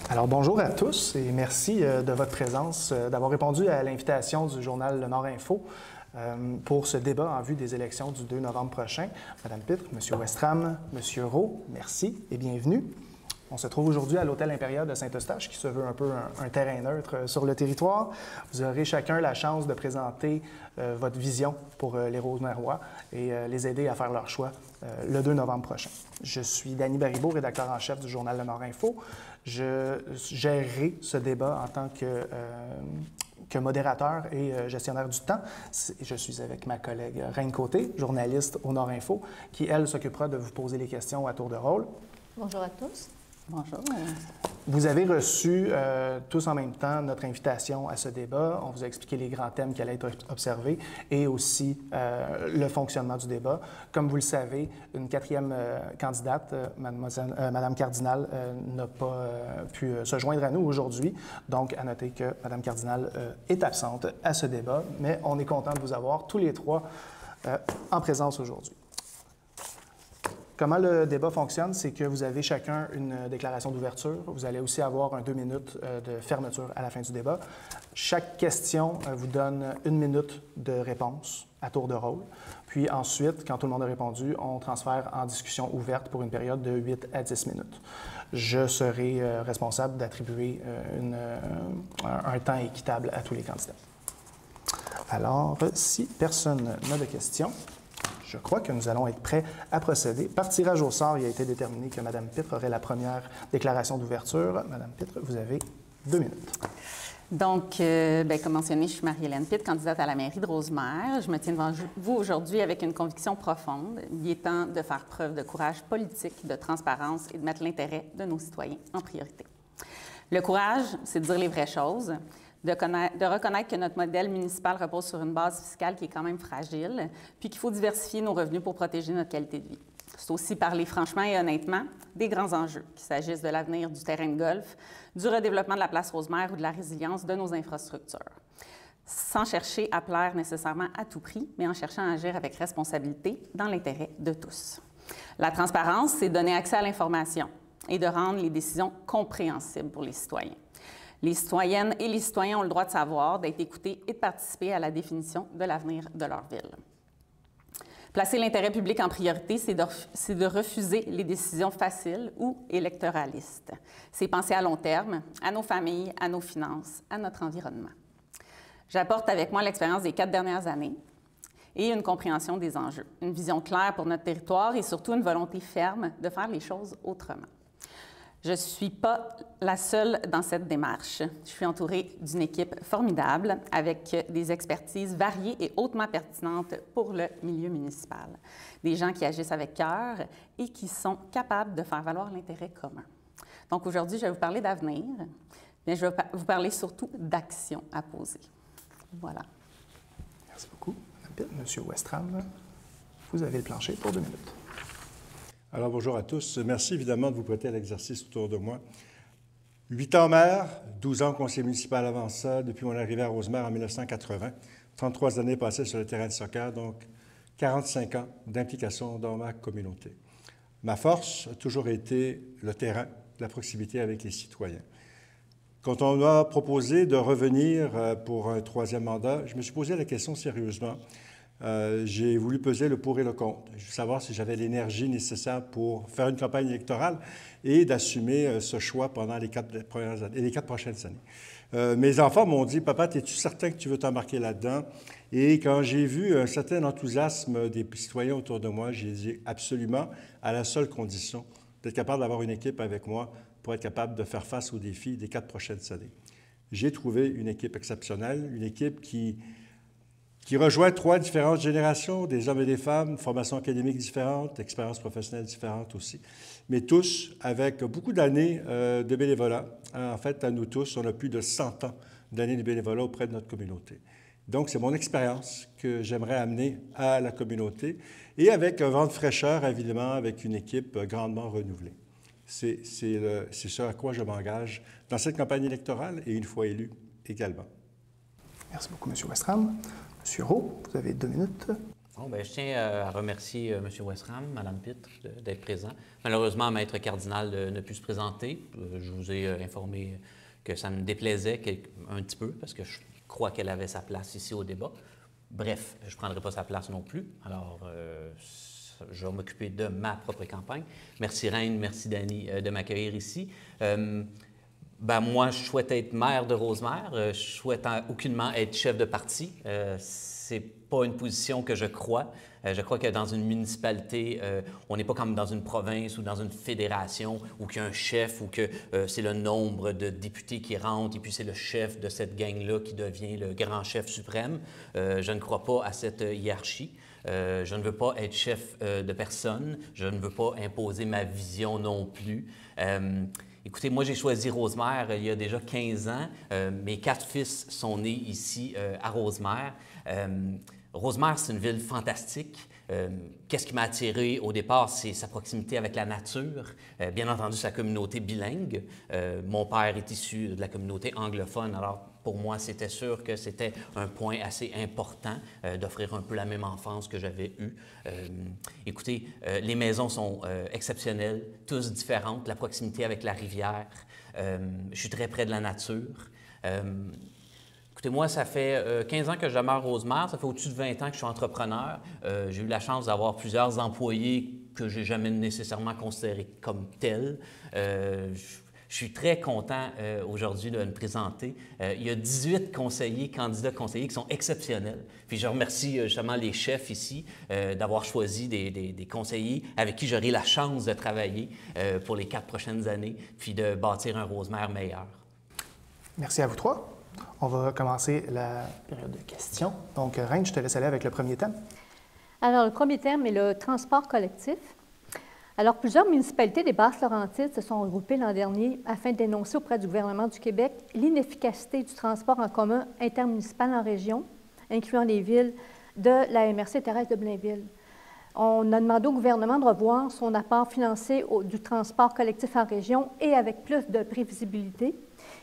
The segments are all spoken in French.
Alors bonjour à tous et merci de votre présence, d'avoir répondu à l'invitation du journal Le Nord Info pour ce débat en vue des élections du 2 novembre prochain. Madame Pitre, Monsieur Westram, Monsieur Rowe, merci et bienvenue. On se trouve aujourd'hui à l'Hôtel Impérial de Saint-Eustache, qui se veut un peu un terrain neutre sur le territoire. Vous aurez chacun la chance de présenter votre vision pour les Rosemèrois et les aider à faire leur choix le 2 novembre prochain. Je suis Danny Baribeau, rédacteur en chef du journal Le Nord Info. Je gérerai ce débat en tant que modérateur et gestionnaire du temps. Je suis avec ma collègue Reine Côté, journaliste au Nord Info, qui, elle, s'occupera de vous poser les questions à tour de rôle. Bonjour à tous. Bonjour. Vous avez reçu tous en même temps notre invitation à ce débat. On vous a expliqué les grands thèmes qui allaient être observés et aussi le fonctionnement du débat. Comme vous le savez, une quatrième candidate, Mme Cardinal, n'a pas pu se joindre à nous aujourd'hui. Donc, à noter que Mme Cardinal est absente à ce débat, mais on est content de vous avoir tous les trois en présence aujourd'hui. Comment le débat fonctionne, c'est que vous avez chacun une déclaration d'ouverture. Vous allez aussi avoir un 2 minutes de fermeture à la fin du débat. Chaque question vous donne 1 minute de réponse à tour de rôle. Puis ensuite, quand tout le monde a répondu, on transfère en discussion ouverte pour une période de 8 à 10 minutes. Je serai responsable d'attribuer un temps équitable à tous les candidats. Alors, si personne n'a de questions, je crois que nous allons être prêts à procéder. Par tirage au sort, il a été déterminé que Mme Pitre aurait la première déclaration d'ouverture. Mme Pitre, vous avez 2 minutes. Donc, comme mentionné, je suis Marie-Hélène Pitre, candidate à la mairie de Rosemère. Je me tiens devant vous aujourd'hui avec une conviction profonde. Il est temps de faire preuve de courage politique, de transparence et de mettre l'intérêt de nos citoyens en priorité. Le courage, c'est de dire les vraies choses, de reconnaître que notre modèle municipal repose sur une base fiscale qui est quand même fragile, puis qu'il faut diversifier nos revenus pour protéger notre qualité de vie. C'est aussi parler franchement et honnêtement des grands enjeux, qu'il s'agisse de l'avenir du terrain de golf, du redéveloppement de la place Rosemère ou de la résilience de nos infrastructures. Sans chercher à plaire nécessairement à tout prix, mais en cherchant à agir avec responsabilité dans l'intérêt de tous. La transparence, c'est donner accès à l'information et de rendre les décisions compréhensibles pour les citoyens. Les citoyennes et les citoyens ont le droit de savoir, d'être écoutés et de participer à la définition de l'avenir de leur ville. Placer l'intérêt public en priorité, c'est de refuser les décisions faciles ou électoralistes. C'est penser à long terme, à nos familles, à nos finances, à notre environnement. J'apporte avec moi l'expérience des 4 dernières années et une compréhension des enjeux, une vision claire pour notre territoire et surtout une volonté ferme de faire les choses autrement. Je ne suis pas la seule dans cette démarche. Je suis entourée d'une équipe formidable avec des expertises variées et hautement pertinentes pour le milieu municipal. Des gens qui agissent avec cœur et qui sont capables de faire valoir l'intérêt commun. Donc aujourd'hui, je vais vous parler d'avenir, mais je vais vous parler surtout d'actions à poser. Voilà. Merci beaucoup. Monsieur Westram, vous avez le plancher pour 2 minutes. Alors, bonjour à tous. Merci évidemment de vous prêter à l'exercice autour de moi. 8 ans maire, 12 ans conseiller municipal avant ça, depuis mon arrivée à Rosemère en 1980. 33 années passées sur le terrain de soccer, donc 45 ans d'implication dans ma communauté. Ma force a toujours été le terrain, la proximité avec les citoyens. Quand on m'a proposé de revenir pour un 3e mandat, je me suis posé la question sérieusement. J'ai voulu peser le pour et le contre. Je veux savoir si j'avais l'énergie nécessaire pour faire une campagne électorale et d'assumer ce choix pendant les 4 prochaines années. Mes enfants m'ont dit « Papa, es-tu certain que tu veux t'embarquer là-dedans? » Et quand j'ai vu un certain enthousiasme des citoyens autour de moi, j'ai dit « Absolument, à la seule condition d'être capable d'avoir une équipe avec moi pour être capable de faire face aux défis des 4 prochaines années. » J'ai trouvé une équipe exceptionnelle, une équipe qui rejoint 3 différentes générations, des hommes et des femmes, formations académiques différentes, expériences professionnelles différentes aussi, mais tous avec beaucoup d'années de bénévolat. En fait, à nous tous, on a plus de 100 ans d'années de bénévolat auprès de notre communauté. Donc, c'est mon expérience que j'aimerais amener à la communauté et avec un vent de fraîcheur, évidemment, avec une équipe grandement renouvelée. C'est ce à quoi je m'engage dans cette campagne électorale et une fois élu également. Merci beaucoup, M. Westram. Monsieur Rowe, vous avez 2 minutes. Bon, bien, je tiens à remercier M. Westram, Mme Pitre d'être présent. Malheureusement, Maître Cardinal ne put se présenter. Je vous ai informé que ça me déplaisait un petit peu parce que je crois qu'elle avait sa place ici au débat. Bref, je ne prendrai pas sa place non plus. Alors, je vais m'occuper de ma propre campagne. Merci Reine, merci Dany de m'accueillir ici. Moi, je souhaite être maire de Rosemère. Je souhaite aucunement être chef de parti. C'est pas une position que je crois. Je crois que dans une municipalité, on n'est pas comme dans une province ou dans une fédération où il y a un chef ou que c'est le nombre de députés qui rentrent et puis c'est le chef de cette gang-là qui devient le grand chef suprême. Je ne crois pas à cette hiérarchie. Je ne veux pas être chef de personne. Je ne veux pas imposer ma vision non plus. Écoutez, moi, j'ai choisi Rosemère il y a déjà 15 ans. Mes 4 fils sont nés ici à Rosemère. Rosemère, c'est une ville fantastique. Qu'est-ce qui m'a attiré au départ? C'est sa proximité avec la nature. Bien entendu, sa communauté bilingue. Mon père est issu de la communauté anglophone, alors pour moi, c'était sûr que c'était un point assez important d'offrir un peu la même enfance que j'avais eue. Écoutez, les maisons sont exceptionnelles, tous différentes, la proximité avec la rivière. Je suis très près de la nature. Écoutez, moi, ça fait 15 ans que je demeure à Rosemère. Ça fait au-dessus de 20 ans que je suis entrepreneur. J'ai eu la chance d'avoir plusieurs employés que je n'ai jamais nécessairement considérés comme tels. Je suis très content aujourd'hui de me présenter. Il y a 18 candidats conseillers qui sont exceptionnels. Puis je remercie justement les chefs ici d'avoir choisi des conseillers avec qui j'aurai la chance de travailler pour les 4 prochaines années, puis de bâtir un Rosemère meilleur. Merci à vous trois. On va commencer la période de questions. Donc, Reine, je te laisse aller avec le premier thème. Alors, le premier thème est le transport collectif. Alors, plusieurs municipalités des Basses-Laurentides se sont regroupées l'an dernier afin de dénoncer auprès du gouvernement du Québec l'inefficacité du transport en commun intermunicipal en région, incluant les villes de la MRC Thérèse de Blainville. On a demandé au gouvernement de revoir son apport financier du transport collectif en région et avec plus de prévisibilité.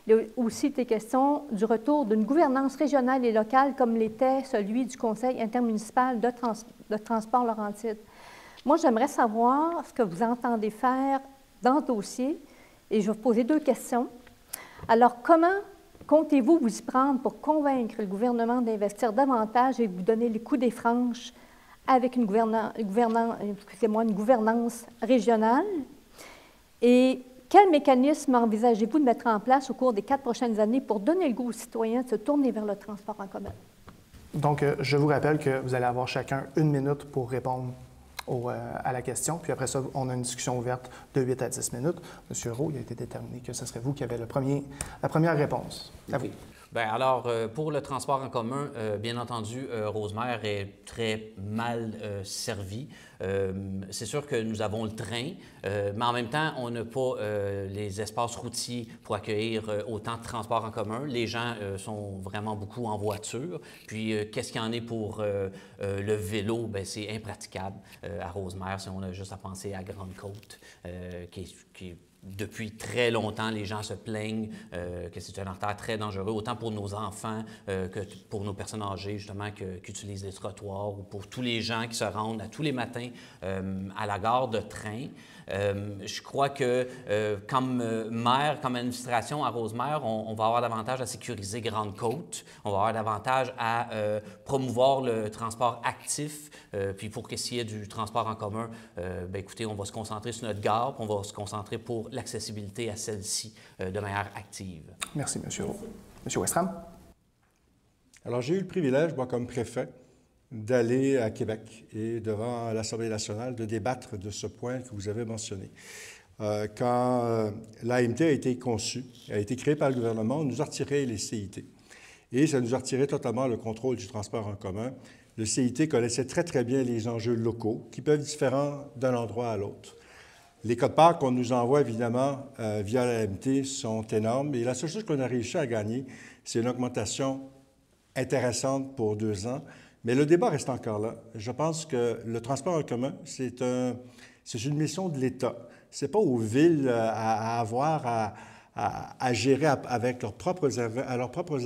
Il y a aussi été question du retour d'une gouvernance régionale et locale comme l'était celui du Conseil intermunicipal de transport Laurentide. Moi, j'aimerais savoir ce que vous entendez faire dans ce dossier et je vais vous poser 2 questions. Alors, comment comptez-vous vous y prendre pour convaincre le gouvernement d'investir davantage et vous donner les coups des franches avec une gouvernance régionale? Et quel mécanisme envisagez-vous de mettre en place au cours des 4 prochaines années pour donner le goût aux citoyens de se tourner vers le transport en commun? Donc, je vous rappelle que vous allez avoir chacun 1 minute pour répondre à la question. Puis après ça, on a une discussion ouverte de 8 à 10 minutes. Monsieur Roux, il a été déterminé que ce serait vous qui avez la première réponse. À vous. Bien, alors, pour le transport en commun, bien entendu, Rosemère est très mal servie. C'est sûr que nous avons le train, mais en même temps, on n'a pas les espaces routiers pour accueillir autant de transports en commun. Les gens sont vraiment beaucoup en voiture. Puis, qu'est-ce qu'il y en est pour le vélo? Bien, c'est impraticable à Rosemère, si on a juste à penser à Grande-Côte, qui est depuis très longtemps, les gens se plaignent que c'est un artère très dangereux, autant pour nos enfants que pour nos personnes âgées, justement, qui utilisent les trottoirs, ou pour tous les gens qui se rendent à tous les matins à la gare de train. Je crois que comme maire, comme administration à Rosemère, on va avoir davantage à sécuriser Grande-Côte, on va avoir davantage à promouvoir le transport actif, puis pour qu'il y ait du transport en commun, bien, écoutez, on va se concentrer sur notre gare, puis on va se concentrer pour l'accessibilité à celle-ci de manière active. Merci, M. Roux. M. Westram? Alors, j'ai eu le privilège, moi, comme préfet, d'aller à Québec et devant l'Assemblée nationale de débattre de ce point que vous avez mentionné. Quand l'AMT a été conçue, a été créée par le gouvernement, on nous a retiré les CIT. Et ça nous a retiré totalement le contrôle du transport en commun. Le CIT connaissait très, très bien les enjeux locaux qui peuvent être différents d'un endroit à l'autre. Les codes-parts qu'on nous envoie, évidemment, via l'AMT sont énormes. Et la seule chose qu'on a réussi à gagner, c'est une augmentation intéressante pour 2 ans. Mais le débat reste encore là. Je pense que le transport en commun, c'est une mission de l'État. Ce n'est pas aux villes à avoir à gérer avec leurs propres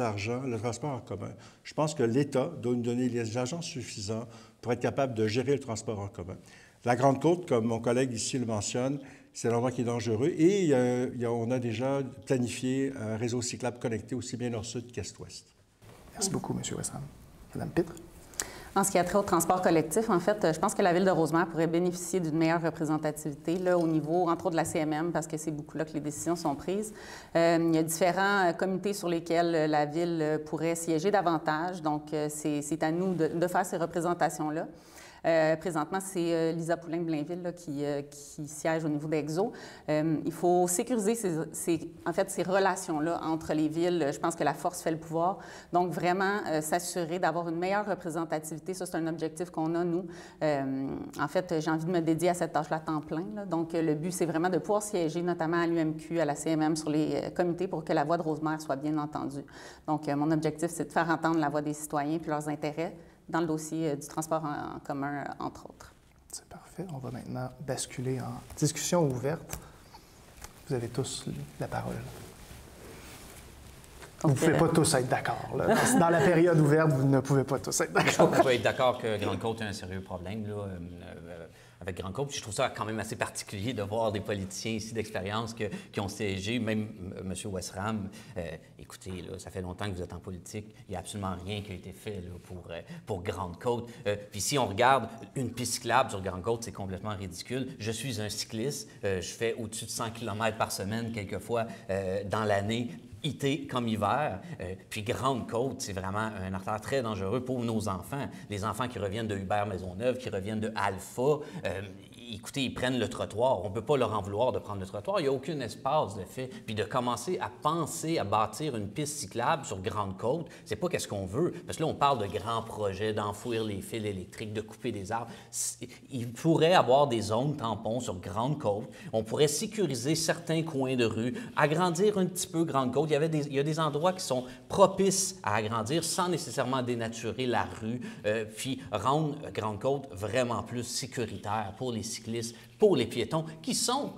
argent le transport en commun. Je pense que l'État doit nous donner les agents suffisants pour être capable de gérer le transport en commun. La Grande Côte, comme mon collègue ici le mentionne, c'est l'endroit qui est dangereux et on a déjà planifié un réseau cyclable connecté aussi bien nord-sud qu'est-ouest. Merci beaucoup, M. Westram. Mme Pitre? En ce qui a trait au transport collectif, en fait, je pense que la Ville de Rosemère pourrait bénéficier d'une meilleure représentativité là, au niveau, entre autres, de la CMM, parce que c'est beaucoup là que les décisions sont prises. Il y a différents comités sur lesquels la Ville pourrait siéger davantage, donc c'est à nous de faire ces représentations-là. Présentement, c'est Lisa Poulin-Blainville là, qui siège au niveau d'Exo. Il faut sécuriser ces relations-là entre les villes. Je pense que la force fait le pouvoir. Donc, vraiment, s'assurer d'avoir une meilleure représentativité, ça, c'est un objectif qu'on a, nous. En fait, j'ai envie de me dédier à cette tâche-là à temps plein. Là. Donc, le but, c'est vraiment de pouvoir siéger, notamment à l'UMQ, à la CMM, sur les comités pour que la voix de Rosemère soit bien entendue. Donc, mon objectif, c'est de faire entendre la voix des citoyens puis leurs intérêts dans le dossier du transport en commun, entre autres. C'est parfait. On va maintenant basculer en discussion ouverte. Vous avez tous la parole. Vous ne pouvez pas tous être d'accord. Dans la période ouverte, vous ne pouvez pas tous être d'accord. Je crois qu'on peut être d'accord que Grande-Côte a un sérieux problème là, avec Grande-Côte. Je trouve ça quand même assez particulier de voir des politiciens ici d'expérience qui ont siégé, même M. Westram. Écoutez, là, ça fait longtemps que vous êtes en politique. Il n'y a absolument rien qui a été fait là, pour Grande-Côte. Puis si on regarde une piste cyclable sur Grande-Côte, c'est complètement ridicule. Je suis un cycliste. Je fais au-dessus de 100 km par semaine, quelquefois, dans l'année. Été comme hiver. Puis Grande-Côte, c'est vraiment un artère très dangereux pour nos enfants. Les enfants qui reviennent de Hubert-Maisonneuve, qui reviennent de Alpha, écoutez, ils prennent le trottoir. On ne peut pas leur en vouloir de prendre le trottoir. Il n'y a aucun espace de fait. Puis de commencer à penser à bâtir une piste cyclable sur Grande-Côte, c'est pas qu'est-ce qu'on veut. Parce que là, on parle de grands projets, d'enfouir les fils électriques, de couper des arbres. Il pourrait avoir des zones tampons sur Grande-Côte. On pourrait sécuriser certains coins de rue, agrandir un petit peu Grande-Côte. Il y a des endroits qui sont propices à agrandir sans nécessairement dénaturer la rue, puis rendre Grande-Côte vraiment plus sécuritaire pour les cyclistes, pour les piétons, qui sont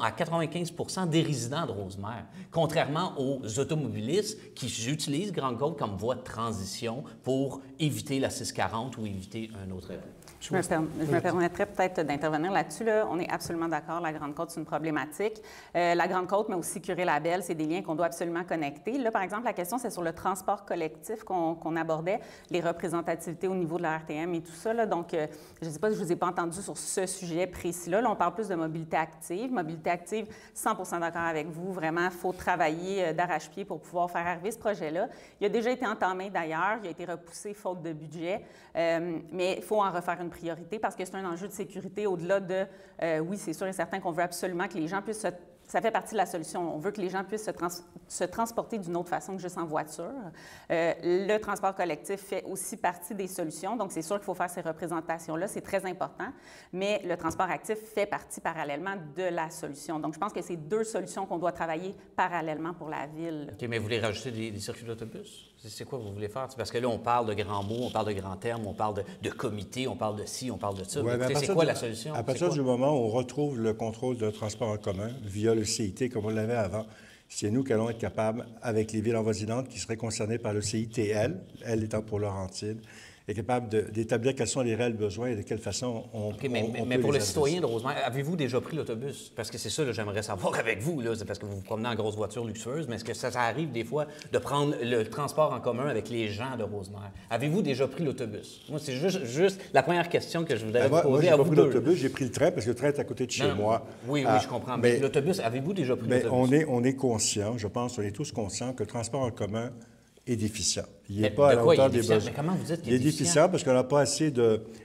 à 95 des résidents de Rosemère, contrairement aux automobilistes qui utilisent Grande-Côte comme voie de transition pour éviter la 640 ou éviter un autre événement. Je me permettrais peut-être d'intervenir là-dessus. Là. On est absolument d'accord, la Grande-Côte, c'est une problématique. La Grande-Côte, mais aussi Curé-Labelle, c'est des liens qu'on doit absolument connecter. Là, par exemple, la question, c'est sur le transport collectif qu'on abordait, les représentativités au niveau de la RTM et tout ça. Là. Donc, je ne sais pas si je ne vous ai pas entendu sur ce sujet précis-là. Là, on parle plus de mobilité active. Mobilité active, 100% d'accord avec vous. Vraiment, il faut travailler d'arrache-pied pour pouvoir faire arriver ce projet-là. Il a déjà été entamé d'ailleurs. Il a été repoussé faute de budget. Mais il faut en refaire une priorité parce que c'est un enjeu de sécurité au-delà de, oui, c'est sûr et certain qu'on veut absolument que les gens puissent ça fait partie de la solution. On veut que les gens puissent se transporter d'une autre façon que juste en voiture. Le transport collectif fait aussi partie des solutions, donc c'est sûr qu'il faut faire ces représentations-là, c'est très important, mais le transport actif fait partie parallèlement de la solution. Donc je pense que c'est deux solutions qu'on doit travailler parallèlement pour la ville. OK, mais vous voulez rajouter des circuits d'autobus? C'est quoi vous voulez faire? Parce que là, on parle de grands mots, on parle de grands termes, on parle de comités, on parle de ci, on parle de ça. Ouais, c'est quoi la solution? À partir du moment où on retrouve le contrôle de transport en commun via le CIT, comme on l'avait avant, c'est nous qui allons être capables, avec les villes avoisinantes qui seraient concernées par le CITL, elle étant pour Laurentide, est capable d'établir quels sont les réels besoins et de quelle façon on peut mais pour les le citoyen de Rosemère, avez-vous déjà pris l'autobus? Parce que c'est ça, j'aimerais savoir avec vous. C'est parce que vous vous promenez en grosse voiture luxueuse, mais est-ce que ça arrive des fois de prendre le transport en commun avec les gens de Rosemère? Avez-vous déjà pris l'autobus? Moi, c'est juste la première question que je voudrais vous poser moi, à vous deux. Moi, j'ai pas pris l'autobus, j'ai pris le train parce que le train est à côté de chez moi. Oui, je comprends. Mais l'autobus, avez-vous déjà pris l'autobus? On est conscient, je pense, on est tous conscients que le transport en commun est déficient. Il n'est Mais pas à la hauteur des besoins. Mais comment vous dites qu'il est déficient? Parce qu'on n'a pas assez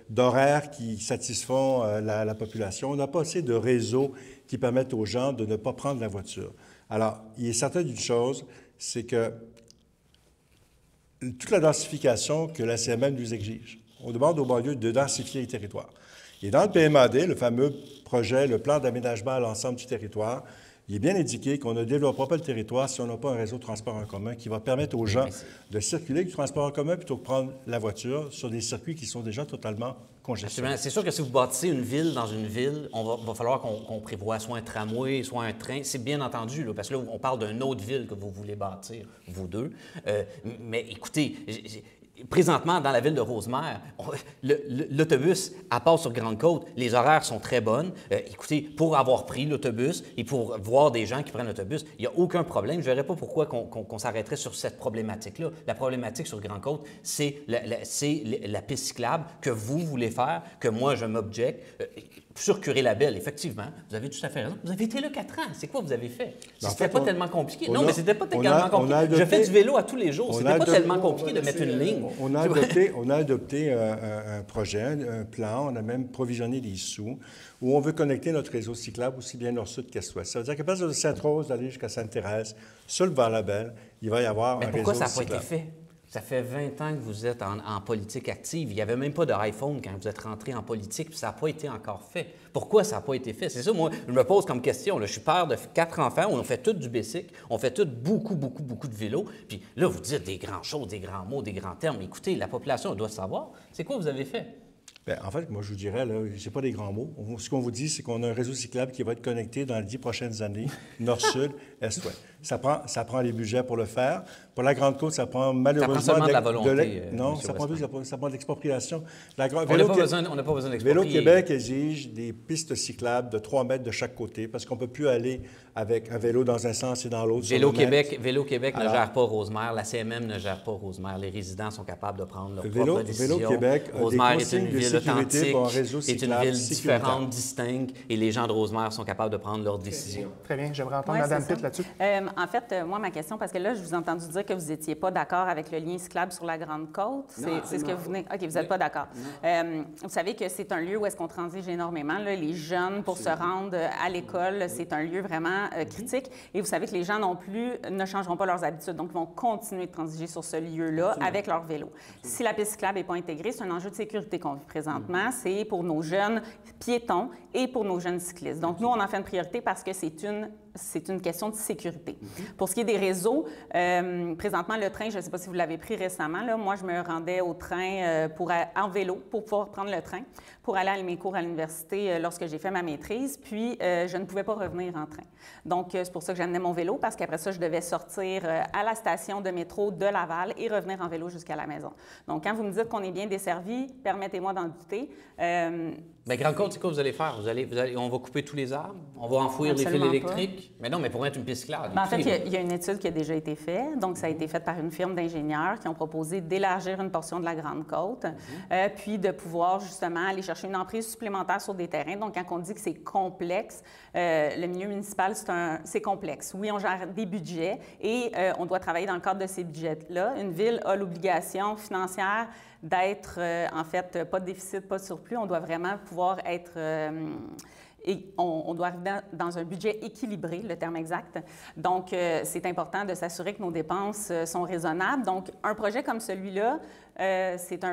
d'horaires qui satisfont la population. On n'a pas assez de réseaux qui permettent aux gens de ne pas prendre la voiture. Alors, il est certain d'une chose, c'est que toute la densification que la CMM nous exige, on demande aux banlieues de densifier les territoires. Et dans le PMAD, le fameux projet, le plan d'aménagement à l'ensemble du territoire, il est bien indiqué qu'on ne développera pas le territoire si on n'a pas un réseau de transport en commun qui va permettre aux gens de circuler avec du transport en commun plutôt que de prendre la voiture sur des circuits qui sont déjà totalement congestionnés. C'est sûr que si vous bâtissez une ville dans une ville, va falloir qu'on prévoie soit un tramway, soit un train. C'est bien entendu, là, parce que là, on parle d'une autre ville que vous voulez bâtir, vous deux. Mais écoutez, présentement, dans la ville de Rosemère, l'autobus, à part sur Grande-Côte, les horaires sont très bonnes. Écoutez, pour avoir pris l'autobus et pour voir des gens qui prennent l'autobus, il n'y a aucun problème. Je ne verrais pas pourquoi qu'on s'arrêterait sur cette problématique-là. La problématique sur Grande-Côte, c'est la piste cyclable que vous voulez faire, que moi, je m'objecte. Sur Curé-Labelle, effectivement, vous avez tout à fait raison. Vous avez été là 4 ans. C'est quoi vous avez fait? C'était pas tellement compliqué. Non, mais c'était pas tellement compliqué. Je fais du vélo à tous les jours. C'était pas tellement compliqué de mettre une ligne. On a adopté un projet, un plan. On a même provisionné des sous où on veut connecter notre réseau cyclable aussi bien nord-sud qu'est-est-ouest. Ça veut dire qu'à partir de Sainte-Rose d'aller jusqu'à Sainte-Thérèse, sur le Val-Labelle, il va y avoir un réseau cyclable. Pourquoi ça n'a pas été fait? Ça fait 20 ans que vous êtes en politique active. Il n'y avait même pas d'iPhone quand vous êtes rentré en politique, puis ça n'a pas été encore fait. Pourquoi ça n'a pas été fait? C'est ça, moi, je me pose comme question. Là, je suis père de 4 enfants, on fait tout du bicycle, on fait tout beaucoup de vélo. Puis là, vous dites des grandes choses, des grands mots, des grands termes. Écoutez, la population doit savoir. C'est quoi vous avez fait? Bien, en fait, moi, je vous dirais, là, c'est pas des grands mots. Ce qu'on vous dit, c'est qu'on a un réseau cyclable qui va être connecté dans les 10 prochaines années, nord-sud, est-ouest. Ça prend les budgets pour le faire. Pour la Grande-Côte, ça prend malheureusement... Ça prend seulement de la volonté. Non, ça prend de l'expropriation. On n'a pas besoin d'exproprier. Vélo Québec exige des pistes cyclables de 3 mètres de chaque côté parce qu'on ne peut plus aller avec un vélo dans un sens et dans l'autre. Vélo Québec ne gère pas Rosemère. La CMM ne gère pas Rosemère. Les résidents sont capables de prendre leur propre décision. Vélo Québec Rosemère est une ville authentique, pour un réseau est une ville différente, distincte, et les gens de Rosemère sont capables de prendre leurs décisions. Très bien. J'aimerais entendre Mme Pitt là-dessus. En fait, moi, ma question, parce que là, je vous ai entendu dire que vous n'étiez pas d'accord avec le lien cyclable sur la Grande-Côte. C'est ce que vous venez... OK, vous n'êtes pas d'accord. Vous savez que c'est un lieu où est-ce qu'on transige énormément. Là, les jeunes, pour se rendre à l'école, c'est un lieu vraiment critique. Et vous savez que les gens non plus ne changeront pas leurs habitudes. Donc, ils vont continuer de transiger sur ce lieu-là avec leur vélo. Si la piste cyclable n'est pas intégrée, c'est un enjeu de sécurité qu'on vit présentement. C'est pour nos jeunes piétons et pour nos jeunes cyclistes. Donc, nous, on en fait une priorité parce que c'est une question de sécurité. Pour ce qui est des réseaux, présentement, le train, je ne sais pas si vous l'avez pris récemment, là, moi, je me rendais au train en vélo pour pouvoir prendre le train, pour aller à mes cours à l'université lorsque j'ai fait ma maîtrise, puis je ne pouvais pas revenir en train. Donc, c'est pour ça que j'amenais mon vélo, parce qu'après ça, je devais sortir à la station de métro de Laval et revenir en vélo jusqu'à la maison. Donc, quand vous me dites qu'on est bien desservi, permettez-moi d'en douter. Bien, Grande-Côte, c'est quoi vous allez faire? On va couper tous les arbres? On va enfouir les fils électriques? Mais non, mais pour être une piste cyclable. En fait, il y a une étude qui a déjà été faite. Donc, ça a été fait par une firme d'ingénieurs qui ont proposé d'élargir une portion de la Grande-Côte, puis de pouvoir justement aller chercher une emprise supplémentaire sur des terrains. Donc, quand on dit que c'est complexe, le milieu municipal, c'est complexe. Oui, on gère des budgets et on doit travailler dans le cadre de ces budgets-là. Une ville a l'obligation financière d'être, en fait, pas de déficit, pas de surplus. On doit vraiment pouvoir être... et on doit arriver dans un budget équilibré, le terme exact. Donc, c'est important de s'assurer que nos dépenses sont raisonnables. Donc, un projet comme celui-là, c'est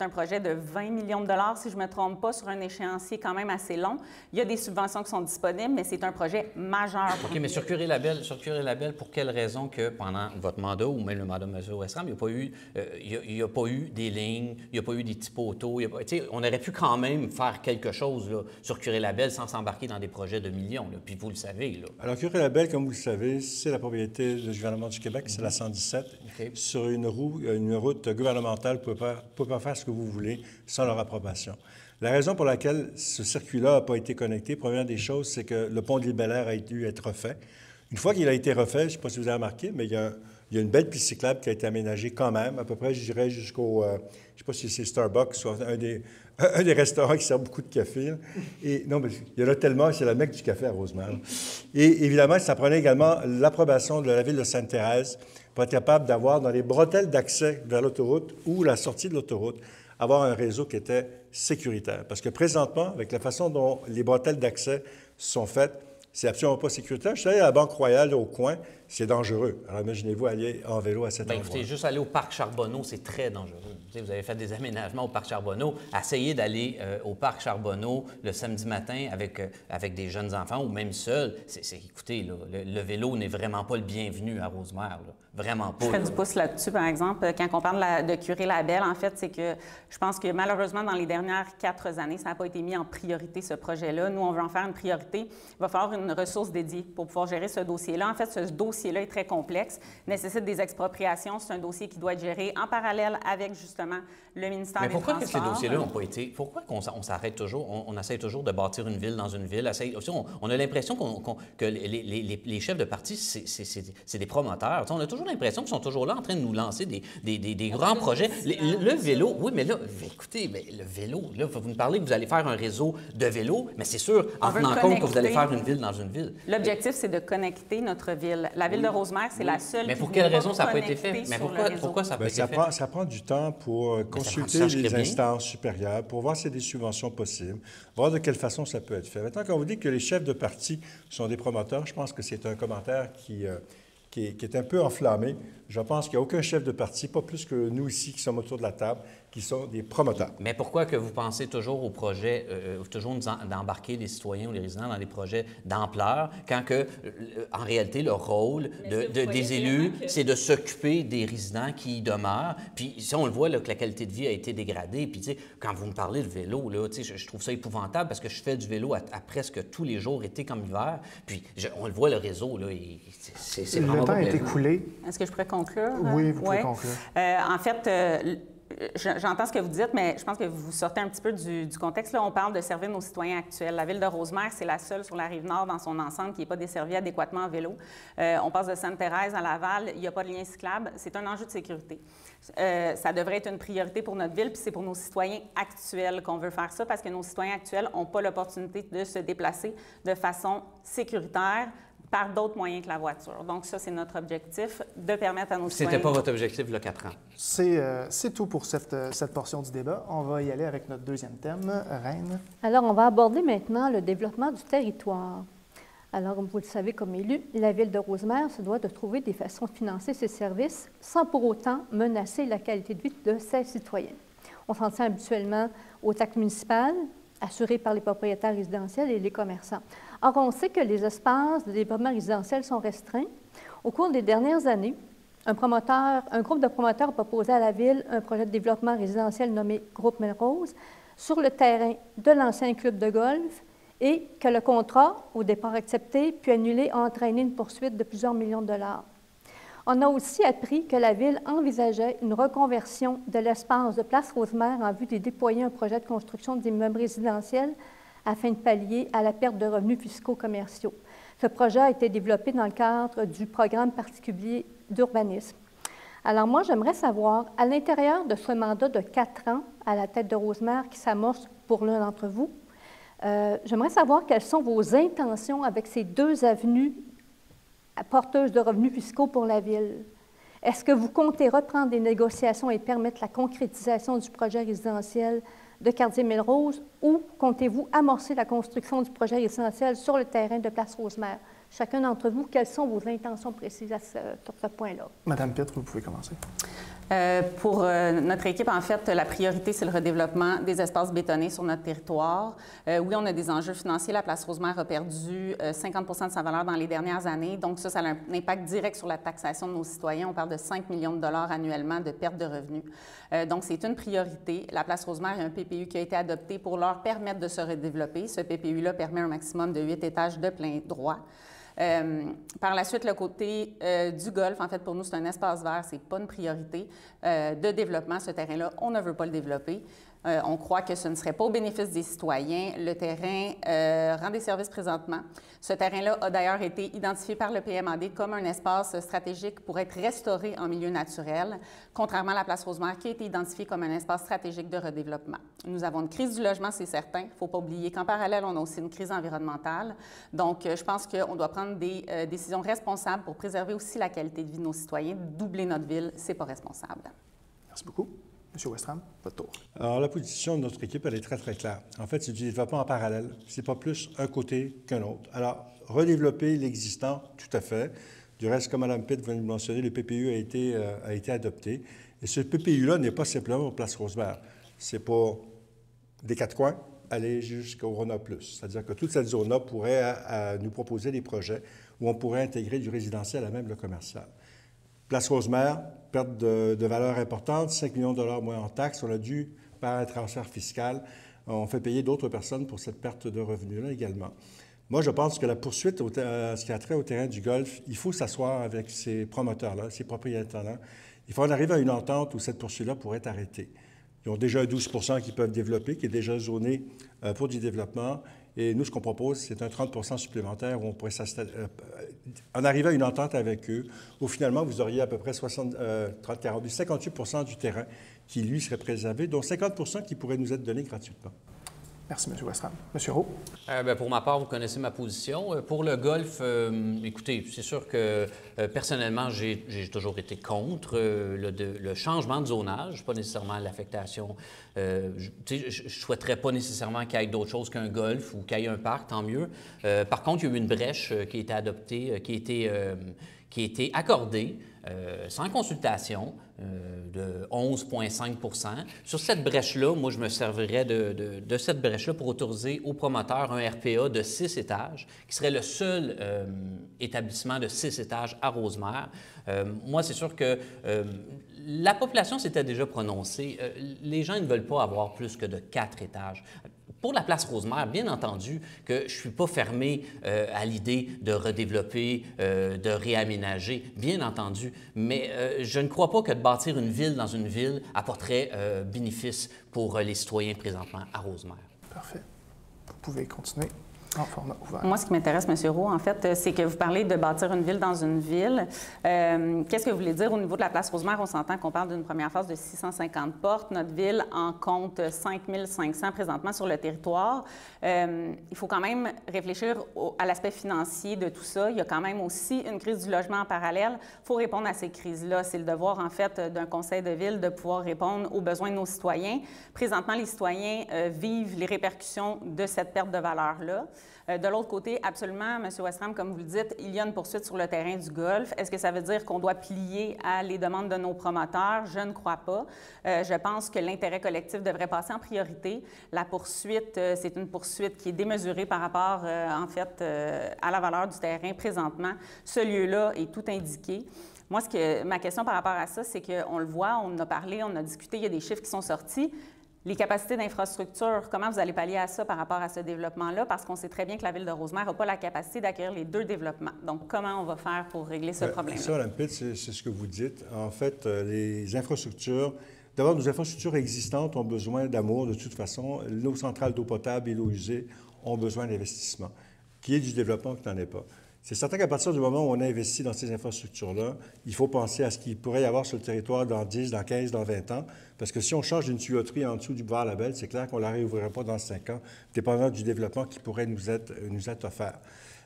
un projet de 20 millions de dollars, si je ne me trompe pas, sur un échéancier quand même assez long. Il y a des subventions qui sont disponibles, mais c'est un projet majeur. OK, mais sur Curé-Labelle, pour quelle raison que pendant votre mandat, ou même le mandat de M. Westram, il n'y a pas eu des lignes, il n'y a pas eu des petits poteaux, on aurait pu quand même faire quelque chose là, sur Curé-Labelle sans s'embarquer dans des projets de millions, là, puis vous le savez. Là. Alors, Curé-Labelle, comme vous le savez, c'est la propriété du gouvernement du Québec, c'est la 117, sur une route gouvernementale. Vous ne pouvez pas faire ce que vous voulez sans leur approbation. La raison pour laquelle ce circuit-là n'a pas été connecté, première des choses, c'est que le pont de l'Île-Bel-Air a dû être refait. Une fois qu'il a été refait, je ne sais pas si vous avez remarqué, mais il y a une belle piste cyclable qui a été aménagée quand même, à peu près, je dirais, jusqu'au... je ne sais pas si c'est Starbucks, soit un des restaurants qui sert beaucoup de café. Là. Et non, mais il y en a tellement, c'est la mecque du café à Rosemère. Et évidemment, ça prenait également l'approbation de la ville de Sainte-Thérèse pour être capable d'avoir dans les bretelles d'accès vers l'autoroute ou la sortie de l'autoroute, avoir un réseau qui était sécuritaire. Parce que présentement, avec la façon dont les bretelles d'accès sont faites, c'est absolument pas sécuritaire. Je suis allé à la Banque Royale, au coin, c'est dangereux. Alors imaginez-vous aller en vélo à cet endroit. Écoutez, juste aller au Parc Charbonneau, c'est très dangereux. Vous avez fait des aménagements au Parc Charbonneau. Essayez d'aller au Parc Charbonneau le samedi matin avec des jeunes enfants ou même seul. Écoutez, là, le vélo n'est vraiment pas le bienvenu à Rosemère. Là. Vraiment pas. Je fais du pouce là-dessus, par exemple. Quand on parle de Curé-Labelle, en fait, c'est que je pense que malheureusement, dans les dernières 4 années, ça n'a pas été mis en priorité, ce projet-là. Nous, on veut en faire une priorité. Il va falloir une ressource dédiée pour pouvoir gérer ce dossier-là. En fait, ce dossier-là est très complexe, nécessite des expropriations. C'est un dossier qui doit être géré en parallèle avec, justement, le ministère des Transports. Mais pourquoi ces dossiers-là n'ont pas été... Pourquoi on s'arrête toujours, on essaie toujours de bâtir une ville dans une ville? On a l'impression que les chefs de parti, c'est des promoteurs. T'sais, on a toujours l'impression qu'ils sont toujours là en train de nous lancer des grands projets. Le vélo, oui, mais là, écoutez, mais le vélo, là, vous nous parlez que vous allez faire un réseau de vélos, mais c'est sûr, en tenant compte que vous allez faire une ville dans une ville. L'objectif, c'est de connecter notre ville. La ville de Rosemère, c'est la seule. Mais pour quelle raison ça n'a pas été fait? Mais pourquoi ça n'a pas été fait? Ça prend du temps pour consulter les instances supérieures, pour voir s'il y a des subventions possibles, voir de quelle façon ça peut être fait. Maintenant, quand vous dites que les chefs de parti sont des promoteurs, je pense que c'est un commentaire qui est un peu enflammé. Je pense qu'il n'y a aucun chef de parti, pas plus que nous ici qui sommes autour de la table, qui sont des promoteurs. Mais pourquoi que vous pensez toujours aux projets, toujours d'embarquer les citoyens ou les résidents dans des projets d'ampleur, quand que, en réalité, le rôle des élus, c'est de s'occuper des résidents qui y demeurent. Puis, si on le voit, là, que la qualité de vie a été dégradée. Puis, tu sais, quand vous me parlez de vélo, là, tu sais, je trouve ça épouvantable parce que je fais du vélo à presque tous les jours, été comme hiver. Puis, on le voit, le réseau, là, c'est vraiment... Le temps est écoulé. Est-ce que je pourrais conclure? Oui, vous pouvez conclure. En fait, j'entends ce que vous dites, mais je pense que vous sortez un petit peu du contexte. Là, on parle de servir nos citoyens actuels. La ville de Rosemère, c'est la seule sur la Rive-Nord dans son ensemble qui n'est pas desservie adéquatement en vélo. On passe de Sainte-Thérèse à Laval, il n'y a pas de lien cyclable. C'est un enjeu de sécurité. Ça devrait être une priorité pour notre ville, puis c'est pour nos citoyens actuels qu'on veut faire ça, parce que nos citoyens actuels n'ont pas l'opportunité de se déplacer de façon sécuritaire par d'autres moyens que la voiture. Donc ça, c'est notre objectif, de permettre à nos citoyens... C'était pas votre objectif il y a 4 ans. C'est tout pour cette portion du débat. On va y aller avec notre deuxième thème. Reine. Alors, on va aborder maintenant le développement du territoire. Alors, comme vous le savez, comme élu, la Ville de Rosemère se doit de trouver des façons de financer ses services sans pour autant menacer la qualité de vie de ses citoyens. On s'en tient habituellement aux taxes municipales, assurées par les propriétaires résidentiels et les commerçants. Or, on sait que les espaces de développement résidentiel sont restreints. Au cours des dernières années, un groupe de promoteurs a proposé à la Ville un projet de développement résidentiel nommé Groupe Melrose sur le terrain de l'ancien club de golf et que le contrat, au départ accepté, puis annulé, a entraîné une poursuite de plusieurs millions de dollars. On a aussi appris que la Ville envisageait une reconversion de l'espace de Place Rosemère en vue de déployer un projet de construction d'immeubles résidentiels afin de pallier à la perte de revenus fiscaux commerciaux. Ce projet a été développé dans le cadre du programme particulier d'urbanisme. Alors moi, j'aimerais savoir, à l'intérieur de ce mandat de 4 ans à la tête de Rosemère qui s'amorce pour l'un d'entre vous, j'aimerais savoir quelles sont vos intentions avec ces 2 avenues porteuses de revenus fiscaux pour la Ville. Est-ce que vous comptez reprendre des négociations et permettre la concrétisation du projet résidentiel de Cartier-Melrose ou comptez-vous amorcer la construction du projet résidentiel sur le terrain de Place Rosemère? Chacun d'entre vous, quelles sont vos intentions précises sur ce point-là? Madame Pitre, vous pouvez commencer. Pour notre équipe, en fait, la priorité, c'est le redéveloppement des espaces bétonnés sur notre territoire. Oui, on a des enjeux financiers. La Place Rosemère a perdu 50 de sa valeur dans les dernières années. Donc ça a un impact direct sur la taxation de nos citoyens. On parle de 5 millions de dollars annuellement de perte de revenus. Donc c'est une priorité. La Place Rosemère, il y a un PPU qui a été adopté pour leur permettre de se redévelopper. Ce PPU-là permet un maximum de 8 étages de plein droit. Par la suite, le côté du golf, en fait, pour nous, c'est un espace vert, c'est pas une priorité de développement. Ce terrain-là, on ne veut pas le développer. On croit que ce ne serait pas au bénéfice des citoyens. Le terrain rend des services présentement. Ce terrain-là a d'ailleurs été identifié par le PMAD comme un espace stratégique pour être restauré en milieu naturel, contrairement à la Place Rosemère qui a été identifiée comme un espace stratégique de redéveloppement. Nous avons une crise du logement, c'est certain. Il ne faut pas oublier qu'en parallèle, on a aussi une crise environnementale. Donc, je pense qu'on doit prendre des décisions responsables pour préserver aussi la qualité de vie de nos citoyens. Doubler notre ville, ce n'est pas responsable. Merci beaucoup. M. Westram, votre tour. Alors, la position de notre équipe, elle est très, très claire. En fait, c'est du développement en parallèle. Ce n'est pas plus un côté qu'un autre. Alors, redévelopper l'existant, tout à fait. Du reste, comme Mme Pitt vient de le mentionner, le PPU a été adopté. Et ce PPU-là n'est pas simplement pour Place Rosemère. C'est pour des 4 coins, aller jusqu'au Rona Plus. C'est-à-dire que toute cette zone-là pourrait nous proposer des projets où on pourrait intégrer du résidentiel à même le commercial. Place Rosemère, perte de valeur importante, 5 millions de dollars moins en taxes. On a dû, par un transfert fiscal, on fait payer d'autres personnes pour cette perte de revenus-là également. Moi, je pense que la poursuite, ce qui a trait au terrain du golf, il faut s'asseoir avec ces promoteurs-là, ces propriétaires-là. Il faut en arriver à une entente où cette poursuite-là pourrait être arrêtée. Ils ont déjà 12 % qui peuvent développer, qui est déjà zoné pour du développement. Et nous, ce qu'on propose, c'est un 30 % supplémentaire où on pourrait en arriver à une entente avec eux, où finalement, vous auriez à peu près 58 % du terrain qui, lui, serait préservé, dont 50 % qui pourrait nous être donné gratuitement. Merci, M. Westram. M. Roux? Pour ma part, vous connaissez ma position. Pour le golf, écoutez, c'est sûr que personnellement, j'ai toujours été contre le changement de zonage, pas nécessairement l'affectation. Je ne souhaiterais pas nécessairement qu'il y ait d'autre chose qu'un golf ou qu'il y ait un parc, tant mieux. Par contre, il y a eu une brèche qui a été adoptée, qui a été accordée sans consultation, de 11,5 %. Sur cette brèche-là, moi, je me servirais de cette brèche-là pour autoriser aux promoteurs un RPA de 6 étages, qui serait le seul établissement de 6 étages à Rosemère. Moi, c'est sûr que la population s'était déjà prononcée. Les gens ne veulent pas avoir plus que de 4 étages. Pour la place Rosemère, bien entendu que je ne suis pas fermé à l'idée de redévelopper, de réaménager, bien entendu, mais je ne crois pas que de bâtir une ville dans une ville apporterait bénéfice pour les citoyens présentement à Rosemère. Parfait. Vous pouvez continuer en format ouvert. Moi, ce qui m'intéresse, M. Roux, en fait, c'est que vous parlez de bâtir une ville dans une ville. Qu'est-ce que vous voulez dire au niveau de la place Rosemère? On s'entend qu'on parle d'une première phase de 650 portes. Notre ville en compte 5 500 présentement sur le territoire. Il faut quand même réfléchir à l'aspect financier de tout ça. Il y a quand même aussi une crise du logement en parallèle. Il faut répondre à ces crises-là. C'est le devoir, en fait, d'un conseil de ville de pouvoir répondre aux besoins de nos citoyens. Présentement, les citoyens vivent les répercussions de cette perte de valeur-là. De l'autre côté, absolument, M. Westram, comme vous le dites, il y a une poursuite sur le terrain du golf. Est-ce que ça veut dire qu'on doit plier à les demandes de nos promoteurs? Je ne crois pas. Je pense que l'intérêt collectif devrait passer en priorité. La poursuite, c'est une poursuite qui est démesurée par rapport, en fait, à la valeur du terrain présentement. Ce lieu-là est tout indiqué. Moi, ma question par rapport à ça, c'est qu'on le voit, on en a parlé, on a discuté, il y a des chiffres qui sont sortis. Les capacités d'infrastructure, comment vous allez pallier à ça par rapport à ce développement-là? Parce qu'on sait très bien que la Ville de Rosemère n'a pas la capacité d'accueillir les 2 développements. Donc, comment on va faire pour régler ce problème-là? Ça, Mme Pitt, c'est ce que vous dites. En fait, les infrastructures, d'abord, nos infrastructures existantes ont besoin d'amour de toute façon. Nos centrales d'eau potable et l'eau usée ont besoin d'investissement. Qu'il y ait du développement, qu'il n'y en ait pas. C'est certain qu'à partir du moment où on a investi dans ces infrastructures-là, il faut penser à ce qu'il pourrait y avoir sur le territoire dans 10, dans 15, dans 20 ans, parce que si on change une tuyauterie en dessous du boulevard Labelle, c'est clair qu'on ne la réouvrira pas dans 5 ans, dépendant du développement qui pourrait nous être offert.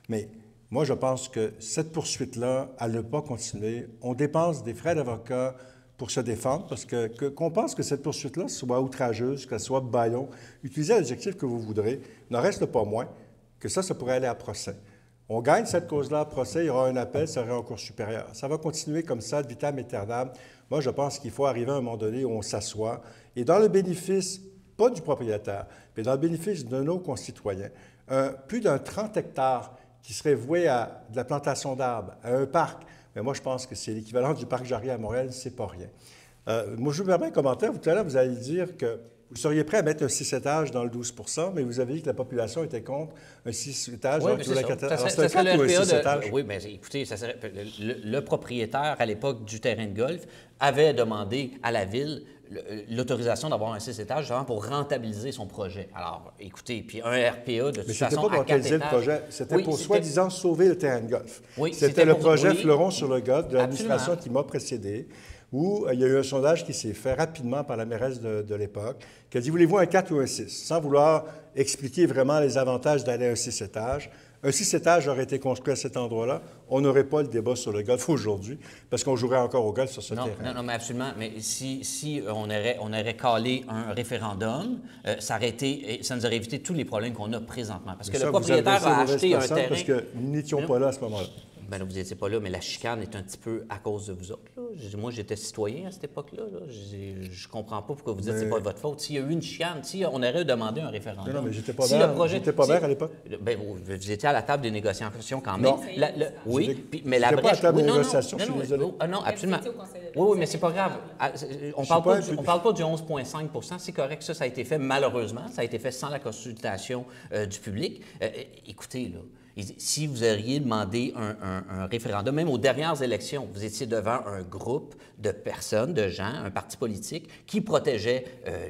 Mais moi, je pense que cette poursuite-là, elle ne peut pas continuer. On dépense des frais d'avocat pour se défendre, parce qu'on pense que cette poursuite-là soit outrageuse, qu'elle soit bâillon, utilisez l'adjectif que vous voudrez, n'en reste pas moins que ça pourrait aller à procès. On gagne cette cause-là à procès, il y aura un appel, ça sera en cour supérieure. Ça va continuer comme ça, de vitam aeternam. Moi, je pense qu'il faut arriver à un moment donné où on s'assoit et dans le bénéfice, pas du propriétaire, mais dans le bénéfice de nos concitoyens, plus d'un 30 hectares qui serait voué à de la plantation d'arbres, à un parc. Mais moi, je pense que c'est l'équivalent du parc Jarry à Montréal, c'est pas rien. Moi, je vous permets un commentaire. Tout à l'heure, vous allez dire que vous seriez prêt à mettre un 6 étages dans le 12 % mais vous avez dit que la population était contre un 6 étages. Oui, mais c'est ça. Ça serait le RPA de... Oui, mais écoutez, ça serait... le propriétaire, à l'époque du terrain de golf, avait demandé à la Ville l'autorisation d'avoir un 6 étages justement pour rentabiliser son projet. Alors, écoutez, puis un RPA de toute façon pas pour à 4 étages... le projet, c'était pour soi-disant sauver le terrain de golf. Oui, c'était le projet Fleuron sur le golf de l'administration qui m'a précédé, où il y a eu un sondage qui s'est fait rapidement par la mairesse de l'époque, qui a dit « Voulez-vous un 4 ou un 6 ?» sans vouloir expliquer vraiment les avantages d'aller à un 6 étages. Un 6 étages aurait été construit à cet endroit-là. On n'aurait pas le débat sur le golf aujourd'hui, parce qu'on jouerait encore au golf sur ce terrain. Non, mais absolument. Mais si on aurait calé un référendum, ça nous aurait évité tous les problèmes qu'on a présentement. Parce que le propriétaire a acheté un terrain... Parce que nous n'étions pas là à ce moment-là. Bien, là, vous n'étiez pas là, mais la chicane est un petit peu à cause de vous autres. Là. Moi, j'étais citoyen à cette époque-là. Là. Je ne comprends pas pourquoi vous dites que ce n'est pas de votre faute. S'il y a eu une chicane, si on aurait demandé un référendum... Non, mais j'étais pas maire à l'époque. Bien, vous étiez à la table des négociations quand même. Non. Oui, mais la brèche... pas à la table des négociations, je suis désolé. Non, absolument. Oui, mais c'est pas grave. On ne parle pas du 11,5 %. C'est correct, ça a été fait malheureusement. Ça a été fait sans la consultation du public. Écoutez, là, si vous auriez demandé un référendum, même aux dernières élections, vous étiez devant un groupe de personnes, de gens, un parti politique qui protégeait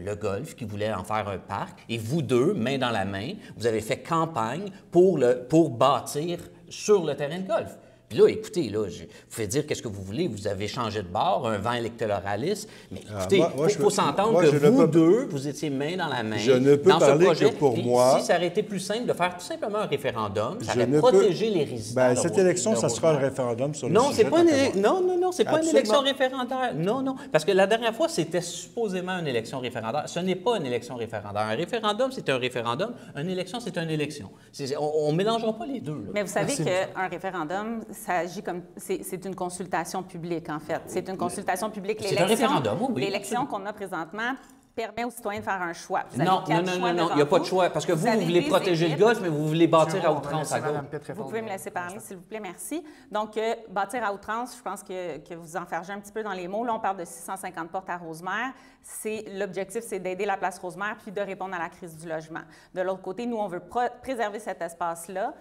le golf, qui voulait en faire un parc, et vous deux, main dans la main, vous avez fait campagne pour bâtir sur le terrain de golf. Puis là, écoutez, là, vous pouvez dire qu'est-ce que vous voulez, vous avez changé de bord, un vent électoraliste, mais écoutez, il faut s'entendre que vous deux, vous étiez main dans la main dans ce projet. Que pour moi, si ça aurait été plus simple de faire tout simplement un référendum, ça aurait protégé les résidents. Cette élection, ça sera le référendum sur le sujet. C'est pas une élection référendaire. Non, parce que la dernière fois, c'était supposément une élection référendaire. Ce n'est pas une élection référendaire. Un référendum, c'est un référendum. Une élection, c'est une élection. On ne mélangera pas les deux. Là. Mais vous savez qu'un référendum, ça agit comme... C'est une consultation publique, en fait. C'est une consultation publique. C'est un référendum, oui. L'élection qu'on a présentement permet aux citoyens de faire un choix. Non, il n'y a pas de choix, parce que vous voulez protéger le golf, mais vous voulez bâtir à outrance à gauche. Vous pouvez me laisser parler, s'il vous plaît, merci. Donc, bâtir à outrance, je pense que vous enfergez un petit peu dans les mots. Là, on parle de 650 portes à Rosemère. L'objectif, c'est d'aider la place Rosemère puis de répondre à la crise du logement. De l'autre côté, nous, on veut préserver cet espace-là.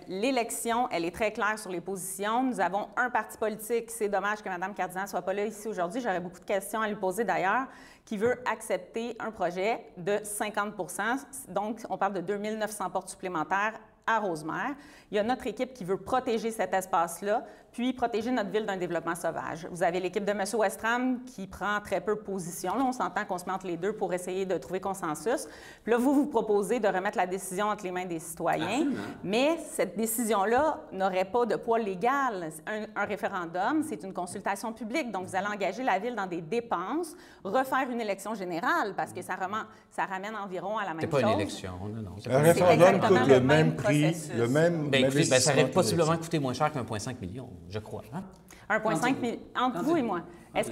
L'élection, elle est très claire sur les positions. Nous avons un parti politique. C'est dommage que Mme Cardinal ne soit pas là ici aujourd'hui. J'aurais beaucoup de questions à lui poser d'ailleurs, qui veut accepter un projet de 50 %. Donc, on parle de 2900 portes supplémentaires à Rosemère. Il y a notre équipe qui veut protéger cet espace-là, puis protéger notre ville d'un développement sauvage. Vous avez l'équipe de M. Westram qui prend très peu position. Là, on s'entend qu'on se met entre les deux pour essayer de trouver consensus. Puis là, vous proposez de remettre la décision entre les mains des citoyens. Absolument. Mais cette décision-là n'aurait pas de poids légal. Un référendum, c'est une consultation publique. Donc, vous allez engager la ville dans des dépenses, refaire une élection générale, parce que ça ramène environ à la même chose. C'est pas une élection, non. Un référendum coûte le même prix, le même ça aurait possiblement coûté moins cher qu'1,5 million, je crois. Hein? 1,5 million, entre vous et moi. Mais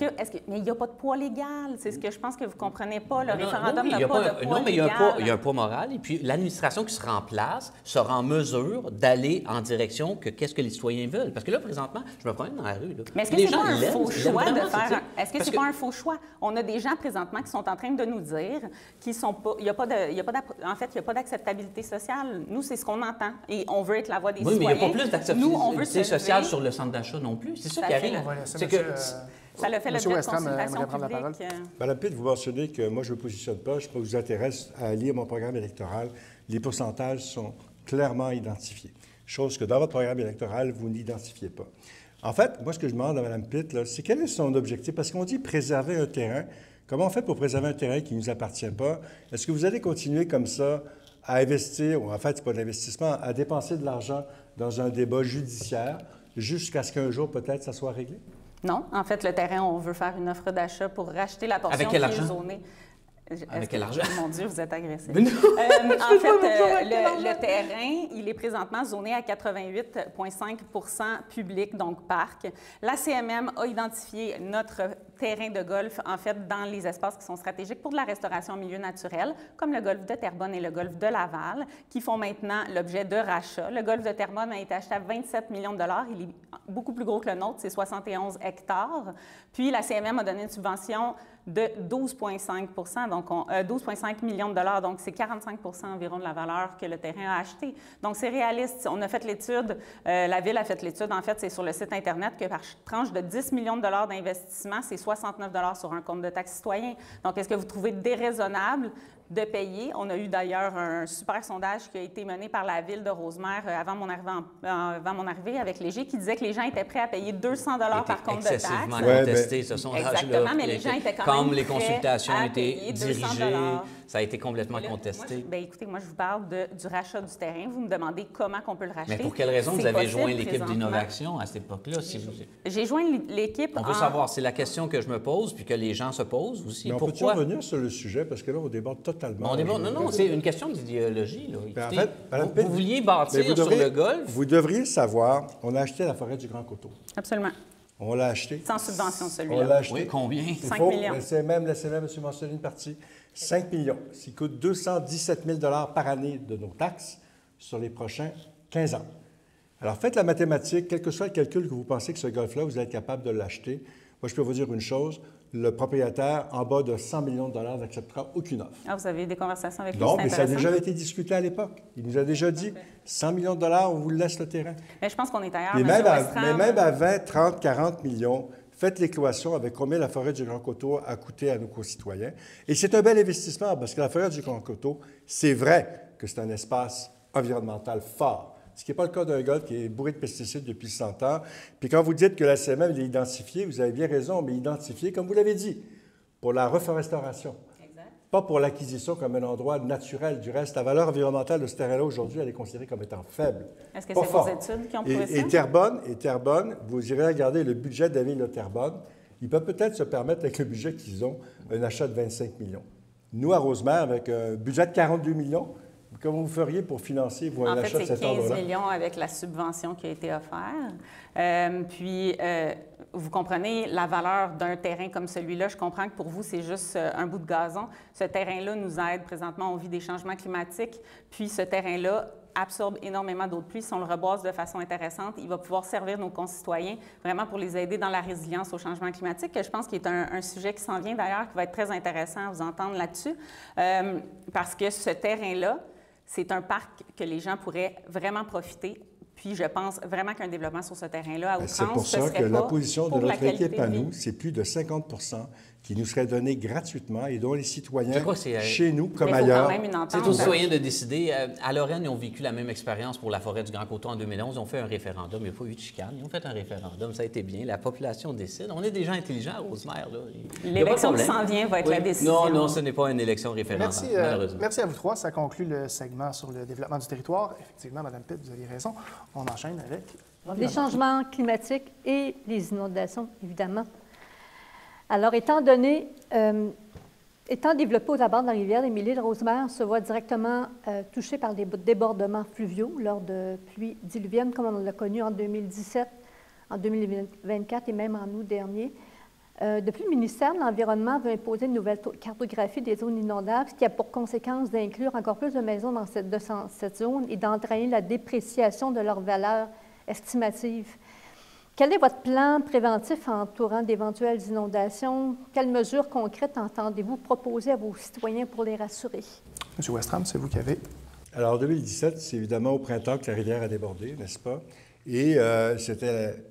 il n'y a pas de poids légal. C'est ce que je pense que vous ne comprenez pas. Le référendum n'a pas de poids légal. Non, mais il y a un poids moral. Et puis, l'administration qui sera en place sera en mesure d'aller en direction qu'est-ce que les citoyens veulent. Parce que là, présentement, je me promène dans la rue. Là, mais est-ce que c'est pas un faux choix de faire... Est-ce que c'est pas un faux choix? On a des gens présentement qui sont en train de nous dire qu'il n'y a pas d'acceptabilité sociale. Nous, c'est ce qu'on entend. Et on veut être la voix des citoyens. Oui, mais il n'y a pas plus d'acceptabilité sociale sur le centre d'achat non plus. C'est ça qui arrive. C'est que... Ça l'a fait l'objet de consultation publique. Madame Pitt, vous mentionnez que moi, je ne me positionne pas. Je vous intéresse à lire mon programme électoral. Les pourcentages sont clairement identifiés, chose que dans votre programme électoral, vous n'identifiez pas. En fait, moi, ce que je demande à Mme Pitt, c'est quel est son objectif? Parce qu'on dit préserver un terrain. Comment on fait pour préserver un terrain qui ne nous appartient pas? Est-ce que vous allez continuer comme ça à investir, ou en fait, ce n'est pas de l'investissement, à dépenser de l'argent dans un débat judiciaire jusqu'à ce qu'un jour, peut-être, ça soit réglé? Non. En fait, le terrain, on veut faire une offre d'achat pour racheter la portion qui est zonée. Avec quel argent? Mon Dieu, vous êtes agressif. En fait, le terrain, il est présentement zoné à 88,5 % public, donc parc. La CMM a identifié notre terrain de golf, en fait, dans les espaces qui sont stratégiques pour de la restauration en milieu naturel, comme le golf de Terrebonne et le golf de Laval, qui font maintenant l'objet de rachats. Le golf de Terrebonne a été acheté à 27 millions de $. Il est beaucoup plus gros que le nôtre, c'est 71 hectares. Puis, la CMM a donné une subvention de 12,5 %, donc 12,5 millions de $, donc c'est 45 % environ de la valeur que le terrain a acheté. Donc, c'est réaliste. On a fait l'étude, la Ville a fait l'étude, en fait, c'est sur le site Internet que par tranche de 10 millions de $ d'investissement, c'est 69 $ sur un compte de taxe citoyen. Donc, est-ce que vous trouvez déraisonnable de payer? On a eu d'ailleurs un super sondage qui a été mené par la Ville de Rosemère avant mon arrivée avec Léger, qui disait que les gens étaient prêts à payer 200 $ par compte de taxe. Excessivement contesté, ce sondage-là. Exactement, mais les gens étaient quand même comme les consultations étaient dirigées, ça a été complètement là, contesté. Bien, écoutez, moi, je vous parle du rachat du terrain. Vous me demandez comment on peut le racheter. Mais pour quelle raison vous avez joint l'équipe d'Innovation à cette époque-là? J'ai joint l'équipe... On veut savoir, c'est la question que je me pose, puis que les gens se posent aussi. Mais on peut-tu revenir sur le sujet? Parce que là, on déborde totalement. Non, c'est une question d'idéologie. En fait, vous vouliez bâtir sur le golf? Vous devriez savoir, on a acheté la forêt du Grand Coteau. Absolument. On l'a acheté. Sans subvention, celui-là. On l'a acheté. Oui, combien? 5 millions. Laissez même M. mentionner une partie. 5 millions. Ce qui coûte 217 000 $ par année de nos taxes sur les prochains 15 ans. Alors, faites la mathématique, quel que soit le calcul que vous pensez que ce golf-là, vous êtes capable de l'acheter. Moi, je peux vous dire une chose, le propriétaire, en bas de 100 millions de dollars, n'acceptera aucune offre. Ah, vous avez eu des conversations avec lui? Non, mais ça a intéressant. déjà été discuté à l'époque. Il nous a déjà dit, 100 millions de dollars, on vous laisse le terrain. Mais je pense qu'on est ailleurs, Mais M. même, Westram. mais même à 20, 30, 40 millions, faites l'équation avec combien la forêt du Grand Coteau a coûté à nos concitoyens. Et c'est un bel investissement parce que la forêt du Grand Coteau, c'est vrai que c'est un espace environnemental fort. Ce qui n'est pas le cas d'un golfe qui est bourré de pesticides depuis 100 ans. Puis quand vous dites que la CMM est identifiée, vous avez bien raison, mais identifiée, comme vous l'avez dit, pour la reforestation. Exact. Pas pour l'acquisition comme un endroit naturel. Du reste, la valeur environnementale de ce terrain-là, aujourd'hui, elle est considérée comme étant faible. Est-ce que Pas c'est fort. vos études qui ont prouvé ça? Et Terrebonne, vous irez regarder le budget de la ville de Terrebonne. Ils peuvent peut-être se permettre, avec le budget qu'ils ont, un achat de 25 millions. Nous, à Rosemère, avec un budget de 42 millions, comment vous feriez pour financer un achat de cet ordre-là? En fait, c'est 15 millions avec la subvention qui a été offerte. Vous comprenez la valeur d'un terrain comme celui-là. Je comprends que pour vous, c'est juste un bout de gazon. Ce terrain-là nous aide. Présentement, on vit des changements climatiques. Puis ce terrain-là absorbe énormément d'eau de pluie. Si on le reboise de façon intéressante, il va pouvoir servir nos concitoyens vraiment pour les aider dans la résilience au changement climatique, que je pense qu'il est un sujet qui s'en vient d'ailleurs, qui va être très intéressant à vous entendre là-dessus, parce que ce terrain-là, c'est un parc que les gens pourraient vraiment profiter. Puis, je pense vraiment qu'un développement sur ce terrain-là à outrance, c'est pour ça que la position de notre équipe à nous, vie. c'est plus de 50 qui nous serait donné gratuitement et dont les citoyens, c'est, chez nous comme Mais il faut ailleurs... quand même une entente. C'est aux citoyens de décider. À Lorraine, ils ont vécu la même expérience pour la forêt du Grand Coteau en 2011. Ils ont fait un référendum. Il n'y a pas eu de chicane. Ils ont fait un référendum. Ça a été bien. La population décide. On est des gens intelligents à Rosemère. L'élection qui s'en vient va être la décision. Non, ce n'est pas une élection référendaire, malheureusement. Merci à vous trois. Ça conclut le segment sur le développement du territoire. Effectivement, Mme Pitt, vous avez raison. On enchaîne avec... Les changements climatiques et les inondations, évidemment. Alors, étant développé aux abords de la rivière, les milliers de Rosemère se voient directement touchés par des débordements fluviaux lors de pluies diluviennes, comme on l'a connu en 2017, en 2024 et même en août dernier. Depuis, le ministère de l'Environnement veut imposer une nouvelle cartographie des zones inondables, ce qui a pour conséquence d'inclure encore plus de maisons dans cette zone et d'entraîner la dépréciation de leur valeur estimative. Quel est votre plan préventif entourant d'éventuelles inondations? Quelles mesures concrètes entendez-vous proposer à vos citoyens pour les rassurer? M. Westram, c'est vous qui avez... Alors, en 2017, c'est évidemment au printemps que la rivière a débordé, n'est-ce pas? Et c'était...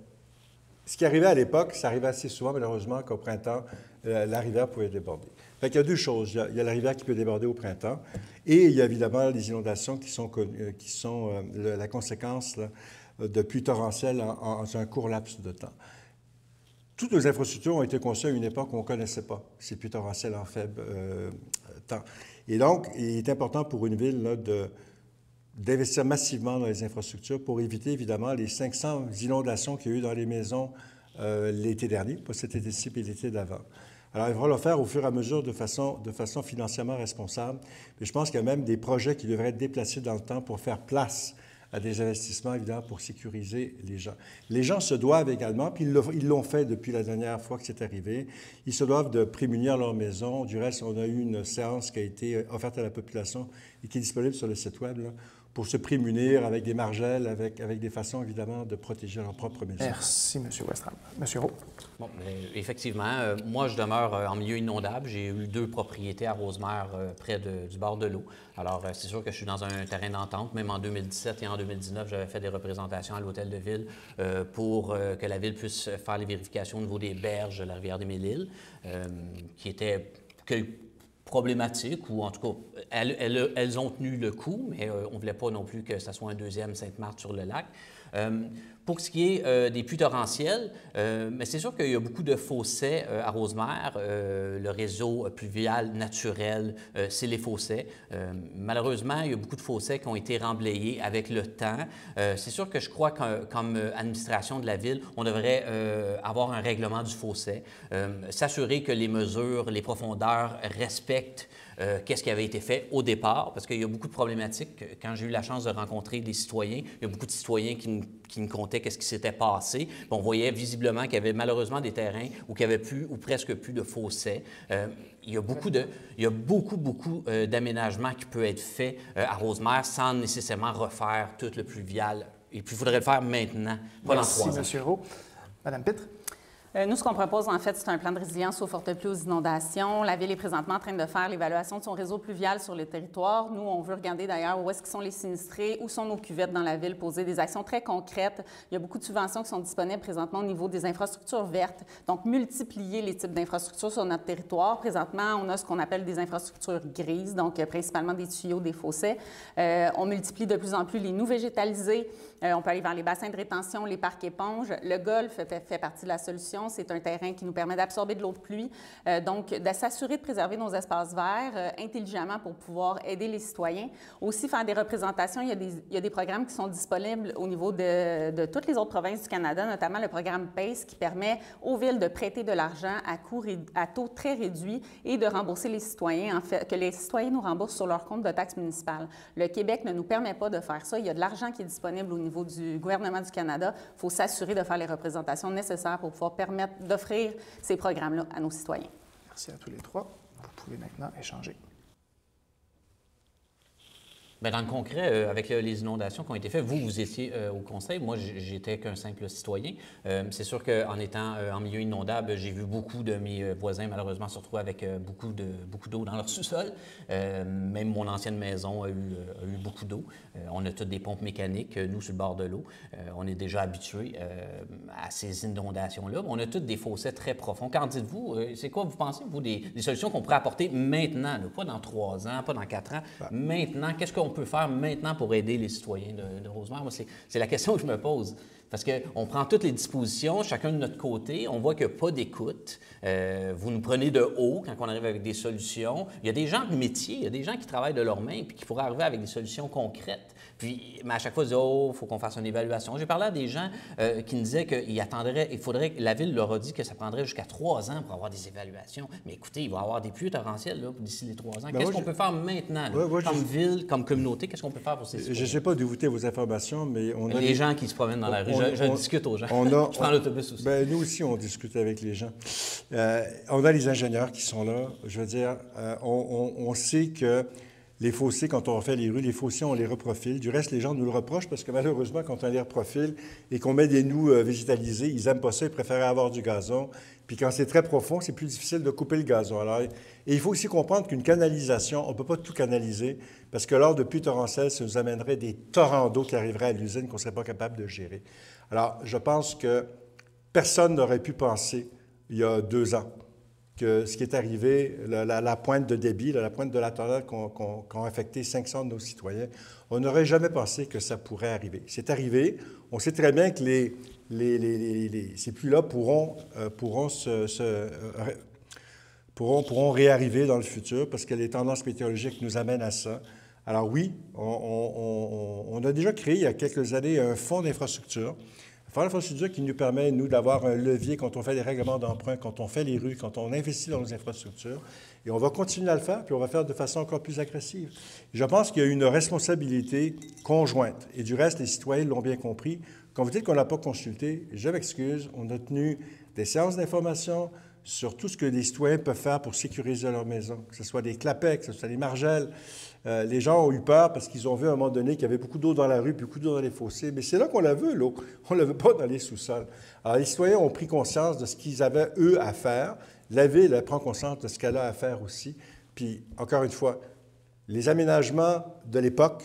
Ce qui arrivait à l'époque, ça arrivait assez souvent, malheureusement, qu'au printemps, la rivière pouvait déborder. Fait qu'il y a deux choses. Il y a la rivière qui peut déborder au printemps et il y a évidemment les inondations qui sont la conséquence là, de pluies torrentielles en un court laps de temps. Toutes nos infrastructures ont été conçues à une époque où on ne connaissait pas ces pluies torrentielles en faible temps. Et donc, il est important pour une ville là, d'investir massivement dans les infrastructures pour éviter, évidemment, les 500 inondations qu'il y a eu dans les maisons l'été dernier, pas cet été-ci, mais l'été d'avant. Alors, il faudra le faire au fur et à mesure de façon financièrement responsable. Mais je pense qu'il y a même des projets qui devraient être déplacés dans le temps pour faire place à des investissements, évidemment, pour sécuriser les gens. Les gens se doivent également, puis ils l'ont fait depuis la dernière fois que c'est arrivé, ils se doivent de prémunir leur maison. Du reste, on a eu une séance qui a été offerte à la population et qui est disponible sur le site Web, là, pour se prémunir avec des margelles, avec des façons, évidemment, de protéger leur propre maison. Merci, M. Westram. M. Rowe. Bon, effectivement, moi, je demeure en milieu inondable. J'ai eu 2 propriétés à Rosemère près du bord de l'eau. Alors, c'est sûr que je suis dans un terrain d'entente. Même en 2017 et en 2019, j'avais fait des représentations à l'Hôtel de Ville pour que la Ville puisse faire les vérifications au niveau des berges de la rivière des Mille-Îles, qui étaient problématiques, ou en tout cas, elles ont tenu le coup, mais on ne voulait pas non plus que ça soit un deuxième Sainte-Marthe sur le lac. Pour ce qui est des pluies torrentielles, mais c'est sûr qu'il y a beaucoup de fossés à Rosemère. Le réseau pluvial naturel, c'est les fossés. Malheureusement, il y a beaucoup de fossés qui ont été remblayés avec le temps. C'est sûr que je crois que comme administration de la Ville, on devrait avoir un règlement du fossé, s'assurer que les mesures, les profondeurs respectent qu'est-ce qui avait été fait au départ, parce qu'il y a beaucoup de problématiques. Quand j'ai eu la chance de rencontrer des citoyens, il y a beaucoup de citoyens qui me contaient qu'est-ce qui s'était passé. Puis on voyait visiblement qu'il y avait malheureusement des terrains où il n'y avait plus ou presque plus de fossés. Il y a beaucoup d'aménagements qui peuvent être faits à Rosemère sans nécessairement refaire tout le pluvial. Et puis, il faudrait le faire maintenant, pas dans 3 ans. Merci, M. Rowe. Mme Pitre? Nous, ce qu'on propose, en fait, c'est un plan de résilience aux fortes pluies, aux inondations. La Ville est présentement en train de faire l'évaluation de son réseau pluvial sur le territoire. Nous, on veut regarder d'ailleurs où est-ce qu'ils sont les sinistrés, où sont nos cuvettes dans la Ville, poser des actions très concrètes. Il y a beaucoup de subventions qui sont disponibles présentement au niveau des infrastructures vertes. Donc, multiplier les types d'infrastructures sur notre territoire. Présentement, on a ce qu'on appelle des infrastructures grises, donc principalement des tuyaux, des fossés. On multiplie de plus en plus les nous végétalisés. On peut aller vers les bassins de rétention, les parcs éponges. Le golfe fait partie de la solution. C'est un terrain qui nous permet d'absorber de l'eau de pluie. Donc, de s'assurer de préserver nos espaces verts intelligemment pour pouvoir aider les citoyens. Aussi, faire des représentations. Il y a des programmes qui sont disponibles au niveau de toutes les autres provinces du Canada, notamment le programme PACE qui permet aux villes de prêter de l'argent à taux très réduit et de rembourser les citoyens, en fait, que les citoyens nous remboursent sur leur compte de taxes municipales. Le Québec ne nous permet pas de faire ça. Il y a de l'argent qui est disponible au niveau du gouvernement du Canada. Il faut s'assurer de faire les représentations nécessaires pour pouvoir permettre d'offrir ces programmes-là à nos citoyens. Merci à tous les trois. Vous pouvez maintenant échanger. Bien, dans le concret, avec les inondations qui ont été faites, vous étiez au conseil. Moi, j'étais qu'un simple citoyen. C'est sûr qu'en étant en milieu inondable, j'ai vu beaucoup de mes voisins, malheureusement, se retrouver avec beaucoup d'eau dans leur sous-sol. Même mon ancienne maison a eu beaucoup d'eau. On a toutes des pompes mécaniques, nous, sur le bord de l'eau. On est déjà habitués à ces inondations-là. On a toutes des fossés très profonds. Qu'en dites-vous? C'est quoi, vous pensez, vous, des solutions qu'on pourrait apporter maintenant, là, pas dans 3 ans, pas dans 4 ans, maintenant? Qu'est-ce qu'on peut faire maintenant pour aider les citoyens de Rosemère? Moi, c'est la question que je me pose. Parce qu'on prend toutes les dispositions, chacun de notre côté, on voit qu'il n'y a pas d'écoute. Vous nous prenez de haut quand on arrive avec des solutions. Il y a des gens de métier, il y a des gens qui travaillent de leurs mains et qui pourraient arriver avec des solutions concrètes. Mais à chaque fois, ils disent « Oh, il faut qu'on fasse une évaluation ». J'ai parlé à des gens qui me disaient la Ville leur a dit que ça prendrait jusqu'à 3 ans pour avoir des évaluations. Mais écoutez, il va y avoir des pluies torrentielles d'ici les 3 ans. Qu'est-ce qu'on peut faire maintenant, comme ville, comme communauté? Qu'est-ce qu'on peut faire pour ces citoyens? Je ne sais pas d'où vous vos informations, mais on a... Les gens qui se promènent dans la rue. Je discute aux gens. Je prends l'autobus aussi. Nous aussi, on discute avec les gens. On a les ingénieurs qui sont là. Je veux dire, on sait que les fossés, quand on refait les rues, les fossés, on les reprofile. Du reste, les gens nous le reprochent parce que malheureusement, quand on les reprofile et qu'on met des nous végétalisés, ils n'aiment pas ça, ils préfèrent avoir du gazon. Puis quand c'est très profond, c'est plus difficile de couper le gazon. Alors, et il faut aussi comprendre qu'une canalisation, on ne peut pas tout canaliser parce que lors de pluies torrentielles, ça nous amènerait des torrents d'eau qui arriveraient à l'usine qu'on ne serait pas capable de gérer. Alors, je pense que personne n'aurait pu penser, il y a 2 ans, que ce qui est arrivé, la pointe de débit, la pointe de la tornade qu'ont affecté 500 de nos citoyens, on n'aurait jamais pensé que ça pourrait arriver. C'est arrivé. On sait très bien que ces pluies-là pourront réarriver dans le futur parce que les tendances météorologiques nous amènent à ça. Alors oui, on a déjà créé il y a quelques années un fonds d'infrastructure. Un fonds d'infrastructure qui nous permet, nous, d'avoir un levier quand on fait des règlements d'emprunt, quand on fait les rues, quand on investit dans nos infrastructures. Et on va continuer à le faire, puis on va faire de façon encore plus agressive. Je pense qu'il y a une responsabilité conjointe. Et du reste, les citoyens l'ont bien compris. Quand vous dites qu'on n'a pas consulté, je m'excuse, on a tenu des séances d'information sur tout ce que les citoyens peuvent faire pour sécuriser leur maison, que ce soit des clapets, que ce soit des margelles. Les gens ont eu peur parce qu'ils ont vu à un moment donné qu'il y avait beaucoup d'eau dans la rue, puis beaucoup d'eau dans les fossés. Mais c'est là qu'on la veut, l'eau. On ne la veut pas dans les sous-sols. Alors, les citoyens ont pris conscience de ce qu'ils avaient, eux, à faire. La Ville, elle prend conscience de ce qu'elle a à faire aussi. Puis, encore une fois, les aménagements de l'époque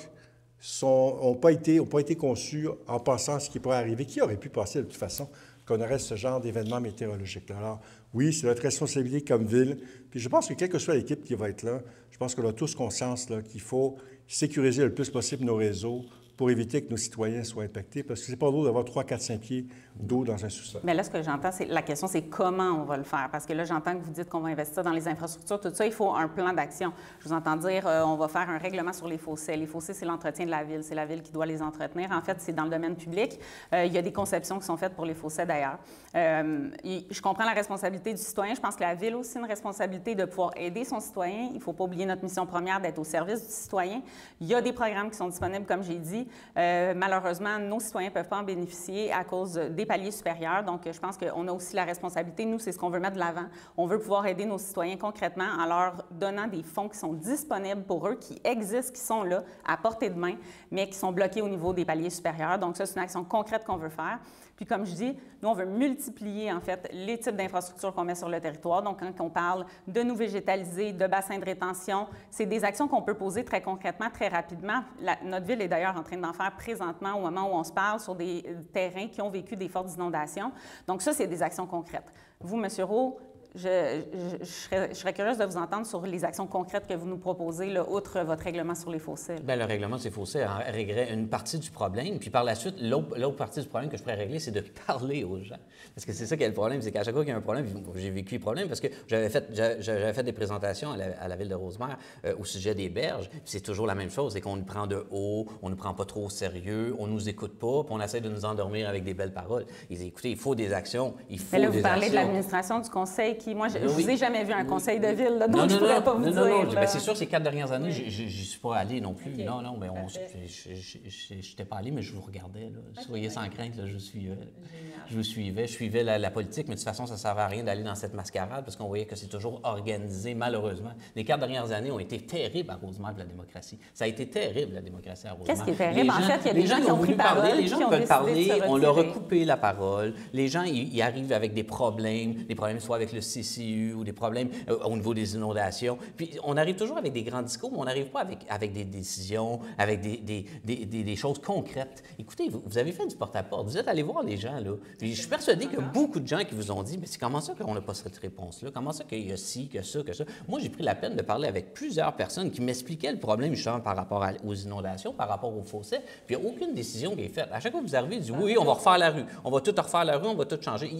n'ont pas été conçus en pensant à ce qui pourrait arriver. Qui aurait pu penser, de toute façon, qu'on aurait ce genre d'événement météorologique-là? Alors, oui, c'est notre responsabilité comme ville. Puis je pense que quelle que soit l'équipe qui va être là, je pense qu'on a tous conscience qu'il faut sécuriser le plus possible nos réseaux pour éviter que nos citoyens soient impactés, parce que c'est pas drôle d'avoir 3, 4, 5 pieds d'eau dans un sous-sol. Mais là, ce que j'entends, la question, c'est comment on va le faire. Parce que là, j'entends que vous dites qu'on va investir dans les infrastructures, tout ça, il faut un plan d'action. Je vous entends dire, on va faire un règlement sur les fossés. Les fossés, c'est l'entretien de la Ville. C'est la Ville qui doit les entretenir. En fait, c'est dans le domaine public. Il y a des conceptions qui sont faites pour les fossés, d'ailleurs. Je comprends la responsabilité du citoyen. Je pense que la Ville a aussi une responsabilité de pouvoir aider son citoyen. Il ne faut pas oublier notre mission première d'être au service du citoyen. Il y a des programmes qui sont disponibles, comme j'ai dit. Malheureusement, nos citoyens ne peuvent pas en bénéficier à cause des paliers supérieurs. Donc, je pense qu'on a aussi la responsabilité. Nous, c'est ce qu'on veut mettre de l'avant. On veut pouvoir aider nos citoyens concrètement en leur donnant des fonds qui sont disponibles pour eux, qui existent, qui sont là, à portée de main, mais qui sont bloqués au niveau des paliers supérieurs. Donc, ça, c'est une action concrète qu'on veut faire. Puis, comme je dis, nous, on veut multiplier, en fait, les types d'infrastructures qu'on met sur le territoire. Donc, quand on parle de nous végétaliser, de bassins de rétention, c'est des actions qu'on peut poser très concrètement, très rapidement. Notre ville est d'ailleurs en train d'en faire présentement au moment où on se parle sur des terrains qui ont vécu des fortes inondations. Donc, ça, c'est des actions concrètes. Vous, M. Roux, je serais curieuse de vous entendre sur les actions concrètes que vous nous proposez, là, outre votre règlement sur les fossés. Bien, le règlement sur les fossés réglerait une partie du problème. Puis par la suite, l'autre partie du problème que je pourrais régler, c'est de parler aux gens. Parce que c'est ça qui est le problème, c'est qu'à chaque fois qu'il y a un problème, j'ai vécu le problème parce que j'avais fait des présentations à la ville de Rosemère au sujet des berges. Puis c'est toujours la même chose, c'est qu'on nous prend de haut, on ne nous prend pas trop au sérieux, on nous écoute pas, puis on essaie de nous endormir avec des belles paroles. Ils disent, écoutez, il faut des actions, il faut des actions. Vous parlez de l'administration du conseil qui, moi, je ne vous ai jamais vu un conseil de ville, là, donc je ne pourrais pas vous dire. Non. Bien, c'est sûr, ces 4 dernières années, je n'y suis pas allé non plus. Okay. Non, mais je n'étais pas allé, mais je vous regardais. Là. Soyez sans crainte, là, je vous suivais. Je suivais la politique, mais de toute façon, ça ne servait à rien d'aller dans cette mascarade parce qu'on voyait que c'est toujours organisé, malheureusement. Les 4 dernières années ont été terribles à Rosemère de la démocratie. Ça a été terrible, la démocratie à Rosemère. Qu'est-ce qui est terrible? En fait, il y a des gens qui ont pris parole, les gens veulent parler, on leur a coupé la parole. Les gens, ils arrivent avec des problèmes soit avec le CCU ou des problèmes au niveau des inondations. Puis on arrive toujours avec des grands discours, mais on n'arrive pas avec des décisions, avec des choses concrètes. Écoutez, vous avez fait du porte-à-porte, vous êtes allé voir les gens, là. Puis je suis persuadé qu'il y a beaucoup de gens qui vous ont dit, mais c'est comment ça qu'on n'a pas cette réponse-là? Comment ça qu'il y a ci, que ça, que ça? Moi, j'ai pris la peine de parler avec plusieurs personnes qui m'expliquaient le problème, justement, par rapport aux inondations, par rapport aux fossés, puis il n'y a aucune décision qui est faite. À chaque fois que vous arrivez, vous dites, oui, on va refaire la rue, on va tout refaire la rue, on va tout changer.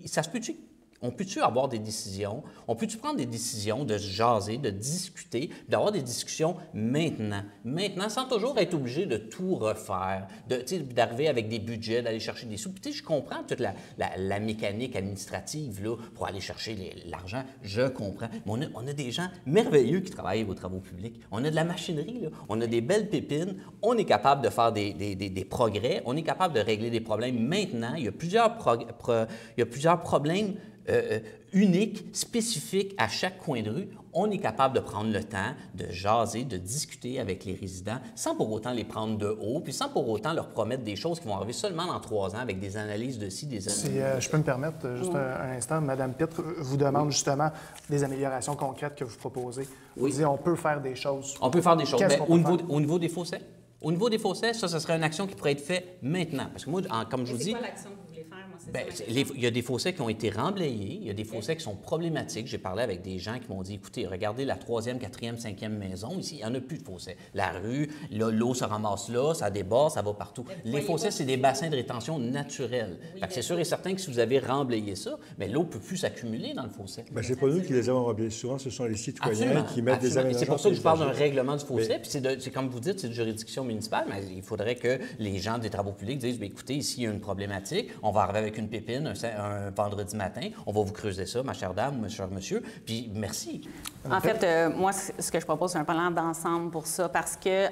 Ça se peut-tu? On peut-tu avoir des décisions? On peut-tu prendre des décisions de se jaser, de discuter, d'avoir des discussions maintenant? Maintenant, sans toujours être obligé de tout refaire, d'arriver avec des budgets, d'aller chercher des sous. Puis, je comprends toute la mécanique administrative là, pour aller chercher l'argent. Je comprends. Mais on a des gens merveilleux qui travaillent aux travaux publics. On a de la machinerie, là. On a des belles pépines. On est capable de faire des progrès. On est capable de régler des problèmes maintenant. Il y a plusieurs problèmes unique, spécifique à chaque coin de rue, on est capable de prendre le temps de jaser, de discuter avec les résidents sans pour autant les prendre de haut, puis sans pour autant leur promettre des choses qui vont arriver seulement dans 3 ans avec des analyses de ci, des analyses. Si je peux me permettre juste un instant, Mme Pitre vous demande justement des améliorations concrètes que vous proposez. Vous dites on peut faire des choses. On peut faire des choses. Mais au niveau des fossés? Au niveau des fossés, ça serait une action qui pourrait être faite maintenant. Parce que moi, comme je vous dis... C'est quoi l'action que vous voulez faire? Moi, il y a des fossés qui ont été remblayés, il y a des fossés qui sont problématiques. J'ai parlé avec des gens qui m'ont dit, écoutez, regardez la 3e, 4e, 5e maison, ici, il n'y en a plus de fossés. La rue, là, l'eau se ramasse là, ça déborde, ça va partout. Les fossés, c'est des bassins de rétention naturels. Fait que c'est sûr et certain que si vous avez remblayé ça, mais l'eau ne peut plus s'accumuler dans le fossé. Bien, c'est pas nous qui les avons remblayés. Souvent, ce sont les citoyens qui mettent des aménagements. C'est pour ça que je parle d'un règlement du fossé. Puis c'est comme vous dites, c'est de juridiction municipale, mais il faudrait que les gens des travaux publics disent, bien, écoutez, ici, il y a une problématique, on va arriver avec une pépine un vendredi matin, on va vous creuser ça, ma chère dame, mon cher monsieur, puis merci. En fait, moi, ce que je propose, c'est un plan d'ensemble pour ça, parce que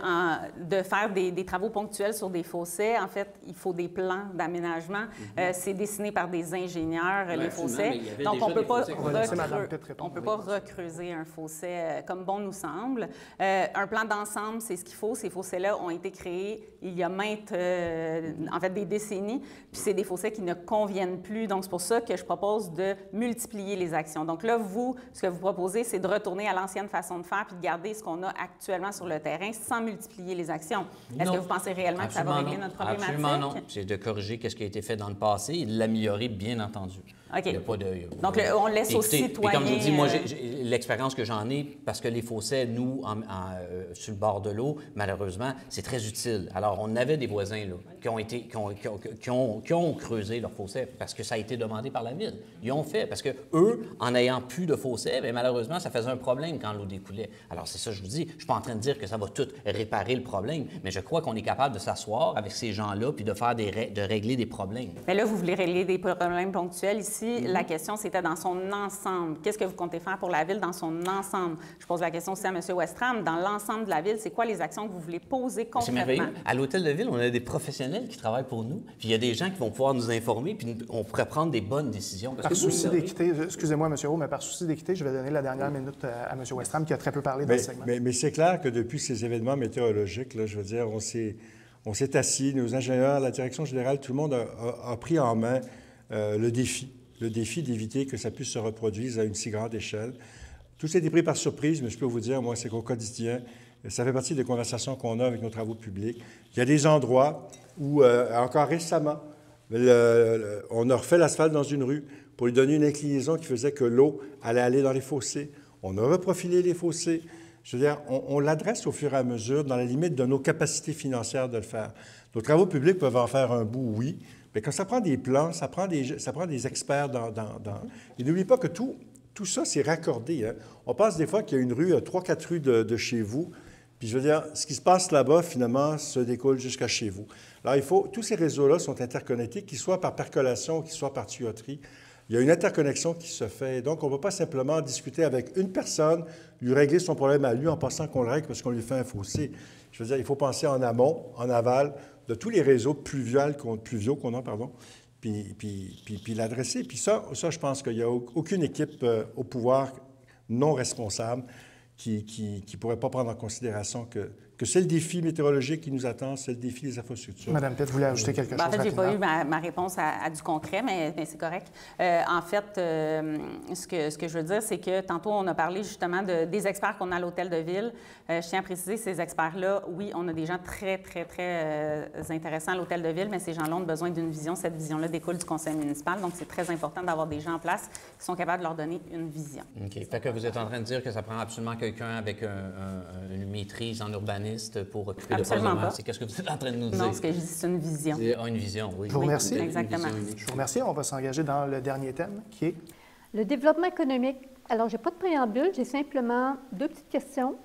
de faire des travaux ponctuels sur des fossés, en fait, il faut des plans d'aménagement. C'est dessiné par des ingénieurs, les fossés. Donc, on ne peut pas recreuser un fossé comme bon nous semble. Un plan d'ensemble, c'est ce qu'il faut. Ces fossés-là ont été créés il y a des décennies, puis c'est des fossés qui ne conviennent plus. Donc, c'est pour ça que je propose de multiplier les actions. Donc là, ce que vous proposez, c'est de retourner à l'ancienne façon de faire puis de garder ce qu'on a actuellement sur le terrain sans multiplier les actions. Est-ce que vous pensez réellement que ça va régler notre problématique? Absolument non. C'est de corriger ce qui a été fait dans le passé et de l'améliorer, bien entendu. OK. Donc, on laisse aux citoyens... Comme je vous dis, moi, l'expérience que j'en ai, parce que les fossés, nous, sur le bord de l'eau, malheureusement, c'est très utile. Alors, on avait des voisins là, qui ont creusé leurs fossés. fossé parce que ça a été demandé par la Ville. Ils ont fait, parce que eux, en n'ayant plus de fossé, bien, malheureusement, ça faisait un problème quand l'eau découlait. Alors, c'est ça que je vous dis. Je ne suis pas en train de dire que ça va tout réparer le problème, mais je crois qu'on est capable de s'asseoir avec ces gens-là puis de faire de régler des problèmes. Mais là, vous voulez régler des problèmes ponctuels. Ici, la question, c'était dans son ensemble. Qu'est-ce que vous comptez faire pour la Ville dans son ensemble? Je pose la question aussi à M. Westram. Dans l'ensemble de la Ville, c'est quoi les actions que vous voulez poser concrètement? C'est merveilleux. À l'Hôtel de Ville, on a des professionnels qui travaillent pour nous, puis il y a des gens qui vont pouvoir nous informer, puis on pourrait prendre des bonnes décisions. Par souci d'équité, excusez-moi, M. Roux, mais par souci d'équité, je vais donner la dernière minute à M. Westram, qui a très peu parlé dans ce segment. Mais c'est clair que depuis ces événements météorologiques, là, je veux dire, on s'est assis, nos ingénieurs, la direction générale, tout le monde a pris en main le défi d'éviter que ça puisse se reproduire à une si grande échelle. Tout ça a été pris par surprise, mais je peux vous dire, moi, c'est qu'au quotidien, ça fait partie des conversations qu'on a avec nos travaux publics. Il y a des endroits où, encore récemment, on a refait l'asphalte dans une rue pour lui donner une inclinaison qui faisait que l'eau allait aller dans les fossés. On a reprofilé les fossés. Je veux dire, on l'adresse au fur et à mesure dans la limite de nos capacités financières de le faire. Nos travaux publics peuvent en faire un bout, oui, mais quand ça prend des plans, ça prend des experts Et n'oubliez pas que tout ça, c'est raccordé. Hein? On pense des fois qu'il y a une rue, 3-4 rues de chez vous, puis je veux dire, ce qui se passe là-bas, finalement, se découle jusqu'à chez vous. Alors, tous ces réseaux-là sont interconnectés, qu'ils soient par percolation, qu'ils soient par tuyauterie. Il y a une interconnexion qui se fait. Donc, on ne va pas simplement discuter avec une personne, lui régler son problème à lui en pensant qu'on le règle parce qu'on lui fait un fossé. Je veux dire, il faut penser en amont, en aval, de tous les réseaux pluviaux qu'on a, puis l'adresser. Puis ça, je pense qu'il n'y a aucune équipe au pouvoir non responsable qui ne pourrait pas prendre en considération que c'est le défi météorologique qui nous attend, c'est le défi des infrastructures. Madame Pitt, vous voulez ajouter quelque chose? En fait, je n'ai pas eu ma réponse à du concret, mais c'est correct. En fait, ce que je veux dire, c'est que tantôt, on a parlé justement des experts qu'on a à l'Hôtel de Ville. Je tiens à préciser, ces experts-là, oui, on a des gens très, très, très intéressants à l'Hôtel de Ville, mais ces gens-là ont besoin d'une vision. Cette vision-là découle du conseil municipal, donc c'est très important d'avoir des gens en place qui sont capables de leur donner une vision. OK. Fait que vous êtes en train de dire que ça prend absolument quelqu'un avec une maîtrise en urbanisme pour occuper le poste de maire. C'est qu'est-ce que vous êtes en train de nous dire? Non, ce que je dis, c'est une vision. Une vision, oui. Je vous remercie. Oui, exactement. Je vous remercie. On va s'engager dans le dernier thème, qui est... Le développement économique. Alors, je n'ai pas de préambule, j'ai simplement 2 petites questions.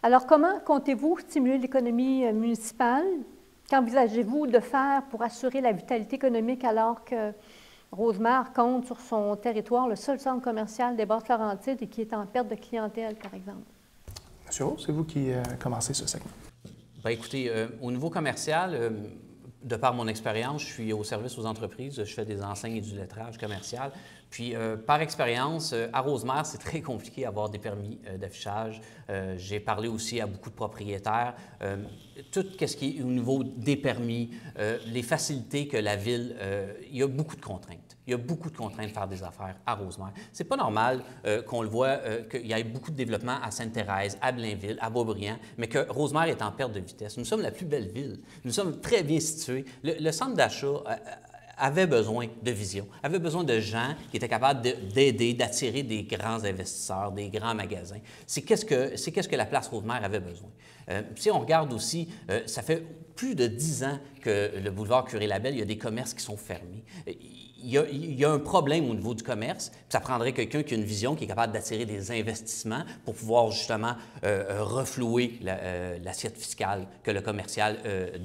Alors, comment comptez-vous stimuler l'économie municipale? Qu'envisagez-vous de faire pour assurer la vitalité économique alors que Rosemère compte sur son territoire le seul centre commercial des Basses-Laurentides et qui est en perte de clientèle, par exemple? Monsieur Roux, c'est vous qui commencez ce segment. Bien, écoutez, au niveau commercial, de par mon expérience, je suis au service aux entreprises, je fais des enseignes et du lettrage commercial. Puis, par expérience, à Rosemère, c'est très compliqué d'avoir des permis d'affichage. J'ai parlé aussi à beaucoup de propriétaires. Tout ce qui est au niveau des permis, les facilités que la Ville... il y a beaucoup de contraintes. Il y a beaucoup de contraintes de faire des affaires à Rosemère. C'est pas normal qu'on le voit, qu'il y ait beaucoup de développement à Sainte-Thérèse, à Blainville, à Beaubriand, mais que Rosemère est en perte de vitesse. Nous sommes la plus belle ville. Nous sommes très bien situés. Le centre d'achat avait besoin de vision, avait besoin de gens qui étaient capables d'aider, d'attirer des grands investisseurs, des grands magasins. C'est qu'est-ce que la place Rosemère avait besoin. Si on regarde aussi, ça fait plus de 10 ans que le boulevard Curé-Labelle, il y a des commerces qui sont fermés. Il y a un problème au niveau du commerce, puis ça prendrait quelqu'un qui a une vision, qui est capable d'attirer des investissements pour pouvoir justement reflouer l'assiette fiscale que le commercial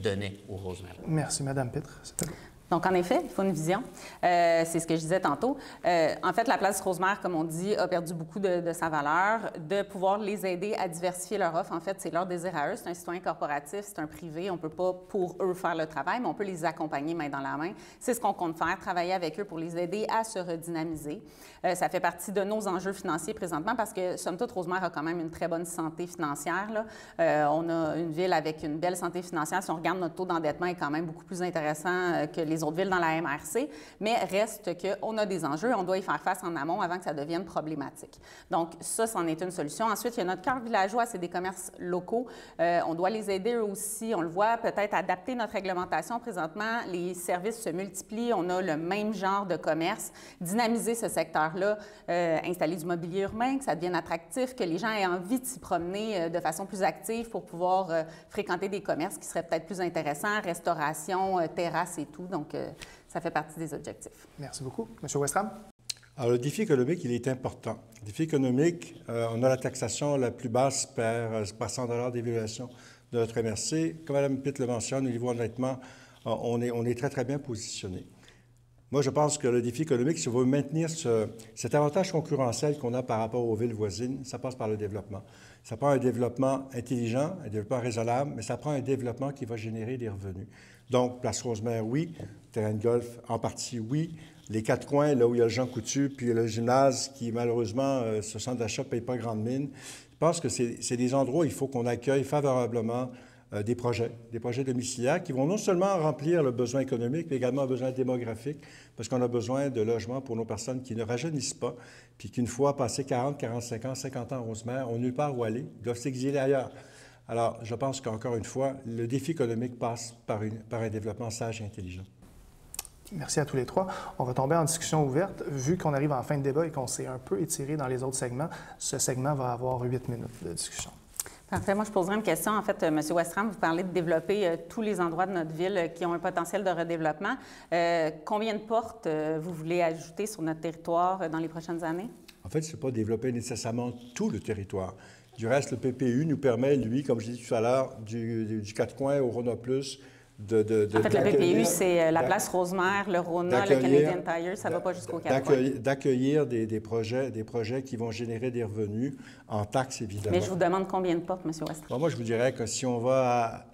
donnait au Rosemère. Merci, Mme Pitre. C'était bon. Donc, en effet, il faut une vision. C'est ce que je disais tantôt. En fait, la place Rosemère, comme on dit, a perdu beaucoup de sa valeur. De pouvoir les aider à diversifier leur offre, en fait, c'est leur désir à eux. C'est un citoyen corporatif, c'est un privé. On ne peut pas, pour eux, faire le travail, mais on peut les accompagner main dans la main. C'est ce qu'on compte faire, travailler avec eux pour les aider à se redynamiser. Ça fait partie de nos enjeux financiers présentement parce que, somme toute, Rosemère a quand même une très bonne santé financière. Là. On a une ville avec une belle santé financière. Si on regarde notre taux d'endettement, est quand même beaucoup plus intéressant que les autres villes dans la MRC, mais reste qu'on a des enjeux, on doit y faire face en amont avant que ça devienne problématique. Donc, ça, c'en est une solution. Ensuite, il y a notre cœur villageois, c'est des commerces locaux. On doit les aider eux aussi, on le voit, peut-être adapter notre réglementation. Présentement, les services se multiplient, on a le même genre de commerce. Dynamiser ce secteur-là, installer du mobilier urbain, que ça devienne attractif, que les gens aient envie de s'y promener de façon plus active pour pouvoir fréquenter des commerces qui seraient peut-être plus intéressants, restauration, terrasse et tout. Donc, Donc, ça fait partie des objectifs. Merci beaucoup. Monsieur Westram? Alors, le défi économique, il est important. Le défi économique, on a la taxation la plus basse par 100 $ d'évaluation de notre MRC. Comme Mme Pitt le mentionne, au niveau honnêtement, on est très, très bien positionné. Moi, je pense que le défi économique, si on veut maintenir cet avantage concurrentiel qu'on a par rapport aux villes voisines, ça passe par le développement. Ça prend un développement intelligent, un développement raisonnable, mais ça prend un développement qui va générer des revenus. Donc, Place Rosemère, oui. Terrain de golf, en partie, oui. Les 4 coins, là où il y a le Jean Coutu, puis le gymnase qui, malheureusement, ce centre d'achat ne paye pas grande mine. Je pense que c'est des endroits où il faut qu'on accueille favorablement des projets domiciliaires qui vont non seulement remplir le besoin économique, mais également un besoin démographique, parce qu'on a besoin de logements pour nos personnes qui ne rajeunissent pas, puis qu'une fois passé 40, 45 ans, 50 ans en Rosemère, ont nulle part où aller, ils doivent s'exiler ailleurs. Alors, je pense qu'encore une fois, le défi économique passe par un développement sage et intelligent. Merci à tous les trois. On va tomber en discussion ouverte. Vu qu'on arrive en fin de débat et qu'on s'est un peu étiré dans les autres segments, ce segment va avoir 8 minutes de discussion. Parfait. Moi, je poserais une question. En fait, M. Westram, vous parlez de développer tous les endroits de notre ville qui ont un potentiel de redéveloppement. Combien de portes vous voulez ajouter sur notre territoire dans les prochaines années? En fait, ce n'est pas développer nécessairement tout le territoire. Du reste, le PPU nous permet, lui, comme je disais tout à l'heure, du 4 coins au Rona Plus, en fait, le PPU, c'est la place Rosemère, le Rona, le Canadian Tire, ça ne va pas jusqu'au 4 coins. D'accueillir des projets qui vont générer des revenus en taxes, évidemment. Mais je vous demande combien de portes, M. Westram? Bon, moi, je vous dirais que si on va à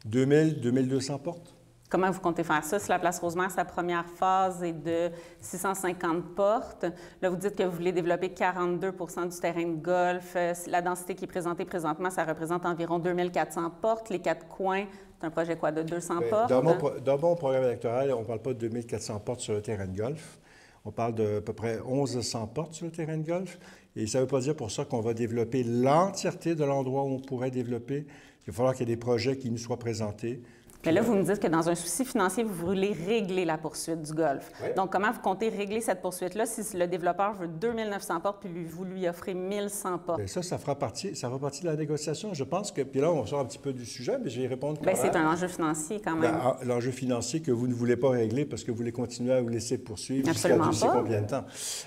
2000, 2200 portes. Comment vous comptez faire ça? Si la place Rosemère, sa première phase est de 650 portes, là, vous dites que vous voulez développer 42 du terrain de golf. La densité qui est présentée présentement, ça représente environ 2400 portes. Les 4 coins, c'est un projet quoi, de 200 portes? Dans mon programme électoral, on ne parle pas de 2400 portes sur le terrain de golf. On parle de à peu près 1100 portes sur le terrain de golf. Et ça ne veut pas dire pour ça qu'on va développer l'entièreté de l'endroit où on pourrait développer. Il va falloir qu'il y ait des projets qui nous soient présentés. Mais là, vous me dites que dans un souci financier, vous voulez régler la poursuite du golf. Oui. Donc, comment vous comptez régler cette poursuite-là si le développeur veut 2900 portes puis vous lui offrez 1100 portes? Bien, ça fera partie de la négociation. Je pense que, puis là, on sort un petit peu du sujet, mais je vais y répondre quand même. C'est un enjeu financier quand même. L'enjeu financier que vous ne voulez pas régler parce que vous voulez continuer à vous laisser poursuivre jusqu'à je sais combien de temps.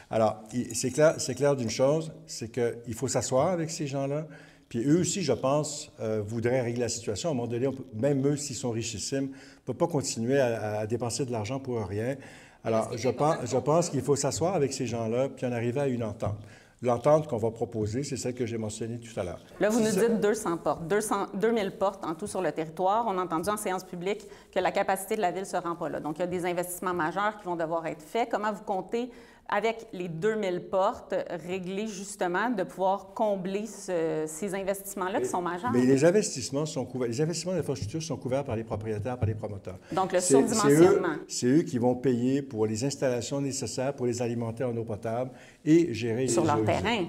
Alors, c'est clair d'une chose, c'est qu'il faut s'asseoir avec ces gens-là. Puis eux aussi, je pense, voudraient régler la situation. À un moment donné, même eux, s'ils sont richissimes, ne peuvent pas continuer à dépenser de l'argent pour rien. Alors, je pense qu'il faut s'asseoir avec ces gens-là puis en arriver à une entente. L'entente qu'on va proposer, c'est celle que j'ai mentionnée tout à l'heure. Là, vous nous dites 200 portes, 2000 portes en tout sur le territoire. On a entendu en séance publique que la capacité de la ville ne se rend pas là. Donc, il y a des investissements majeurs qui vont devoir être faits. Comment vous comptez, avec les 2000 portes, régler justement de pouvoir combler ces investissements-là qui sont majeurs? Mais les investissements sont couverts. Les investissements d'infrastructure sont couverts par les propriétaires, par les promoteurs. Donc, le surdimensionnement. C'est eux qui vont payer pour les installations nécessaires pour les alimenter en eau potable et gérer sur leur terrain.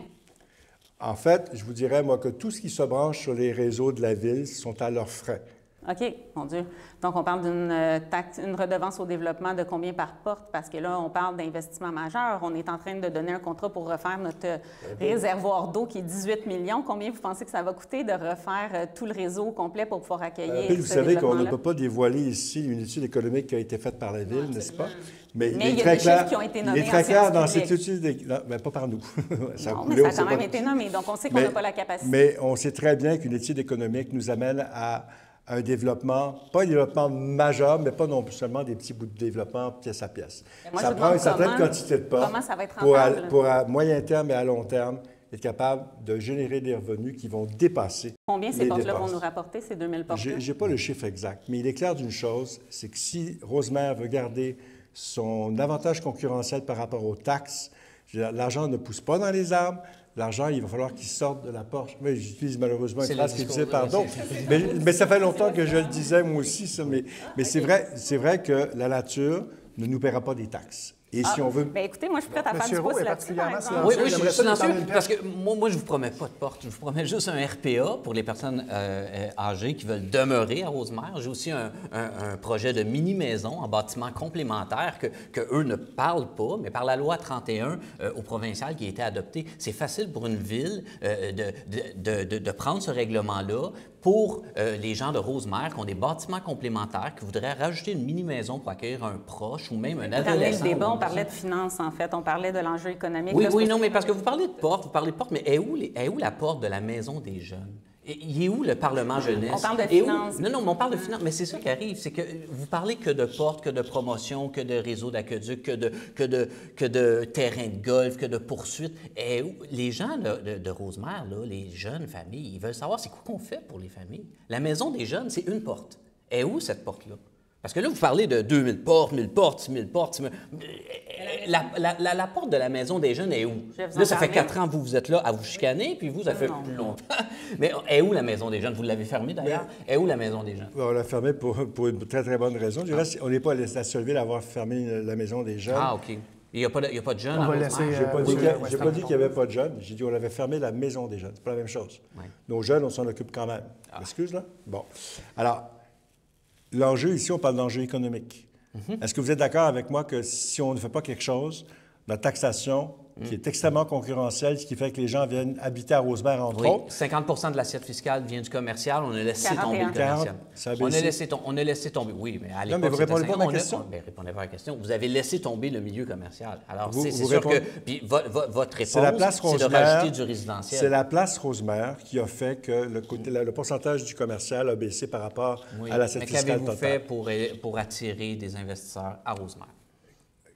En fait, je vous dirais, moi, que tout ce qui se branche sur les réseaux de la ville sont à leurs frais. OK, mon Dieu. Donc, on parle d'une taxe, une redevance au développement de combien par porte? Parce que là, on parle d'investissement majeur. On est en train de donner un contrat pour refaire notre réservoir d'eau qui est 18 millions. Combien vous pensez que ça va coûter de refaire tout le réseau complet pour pouvoir accueillir vous savez qu'on ne peut pas dévoiler ici une étude économique qui a été faite par la Ville, n'est-ce pas? Mais il y a des chiffres qui ont été nommés en séance dans cette étude. Non, pas par nous. Ça a quand même été nommé. Donc, on sait qu'on n'a pas la capacité. Mais on sait très bien qu'une étude économique nous amène à un développement, pas un développement majeur, mais pas non plus seulement des petits bouts de développement pièce à pièce. Moi, ça prend une certaine quantité de portes pour à moyen terme et à long terme être capable de générer des revenus qui vont dépasser. Combien ces portes-là vont nous rapporter, ces 2000 portes? Je n'ai pas le chiffre exact, mais il est clair d'une chose, c'est que si Rosemère veut garder son avantage concurrentiel par rapport aux taxes, l'argent ne pousse pas dans les arbres. L'argent, il va falloir qu'il sorte de la poche. Mais j'utilise malheureusement une phrase qui disait pardon. Mais ça fait longtemps que je le disais moi aussi, ça. Mais c'est vrai que la nature ne nous paiera pas des taxes. Et si on veut... Bien, écoutez, moi, je suis prête à faire Monsieur du pouce Roux est là-dessus, par particulièrement exemple. Oui, silencieux. oui, je J'aimerais suis ça lui silencieux tendre une parce que moi, je ne vous promets pas de porte. Je vous promets juste un RPA pour les personnes âgées qui veulent demeurer à Rosemère. J'ai aussi un projet de mini-maison en bâtiment complémentaire que eux ne parlent pas, mais par la loi 31 au provincial qui a été adoptée, c'est facile pour une ville de prendre ce règlement-là pour les gens de Rosemère qui ont des bâtiments complémentaires, qui voudraient rajouter une mini-maison pour accueillir un proche ou même un Dans le adolescent. débat, on parlait de finances, en fait. On parlait de l'enjeu économique. Oui, Là, oui, non, mais parce que vous parlez de porte, mais est où la porte de la maison des jeunes? Il est où le Parlement jeunesse? On parle de Et où- finances. Non, mais on parle de finances. Mais c'est ça qui arrive, c'est que vous parlez que de portes, que de promotion, que de réseaux d'aqueduc, que de terrains de golf, que de poursuites. Et où? Les gens de Rosemère, là, les jeunes familles, ils veulent savoir c'est quoi qu'on fait pour les familles. La maison des jeunes, c'est une porte. Et où cette porte-là? Parce que là, vous parlez de 2000 portes, 1000 portes, 6000 portes. 6000... La porte de la maison des jeunes est où? Je vais vous en Là, ça fait parler. 4 ans que vous êtes là à vous chicaner, puis vous, ça fait Non. plus longtemps. Mais est où la maison des jeunes? Vous l'avez fermée d'ailleurs. Est où la maison des jeunes? On l'a fermé pour une très, très bonne raison. Du reste, on n'est pas la seule ville à avoir fermé la maison des jeunes. Ah, OK. Il n'y a, pas de jeunes On à va Rosemère? laisser, J'ai pas dit Monsieur j'ai pas dit qu'il n'y avait pas de jeunes. J'ai dit qu'on avait fermé la maison des jeunes. C'est pas la même chose. Ouais. Nos jeunes, on s'en occupe quand même. Excuse, là? Bon. Alors, l'enjeu ici, on parle d'enjeu économique. Est-ce que vous êtes d'accord avec moi que si on ne fait pas quelque chose, la taxation, qui est extrêmement concurrentielle, ce qui fait que les gens viennent habiter à Rosemère, entre Oui, autres, 50 de l'assiette fiscale vient du commercial. On a laissé 41. tomber le commercial. 40, ça a On a baissé. laissé tomber. Oui, mais à Non, l'époque, mais vous c'était répondez pas à ma 50. question. Ben, répondez pas à la question. Vous avez laissé tomber le milieu commercial. Alors, Vous- c'est vous sûr que... répondez- Puis votre c'est la réponse, place c'est de Rosemère. rajouter du résidentiel. C'est la place Rosemère qui a fait que le pourcentage du commercial a baissé par rapport Oui. à l'assiette Mais fiscale qu'avez-vous totale. fait pour attirer des investisseurs à Rosemère?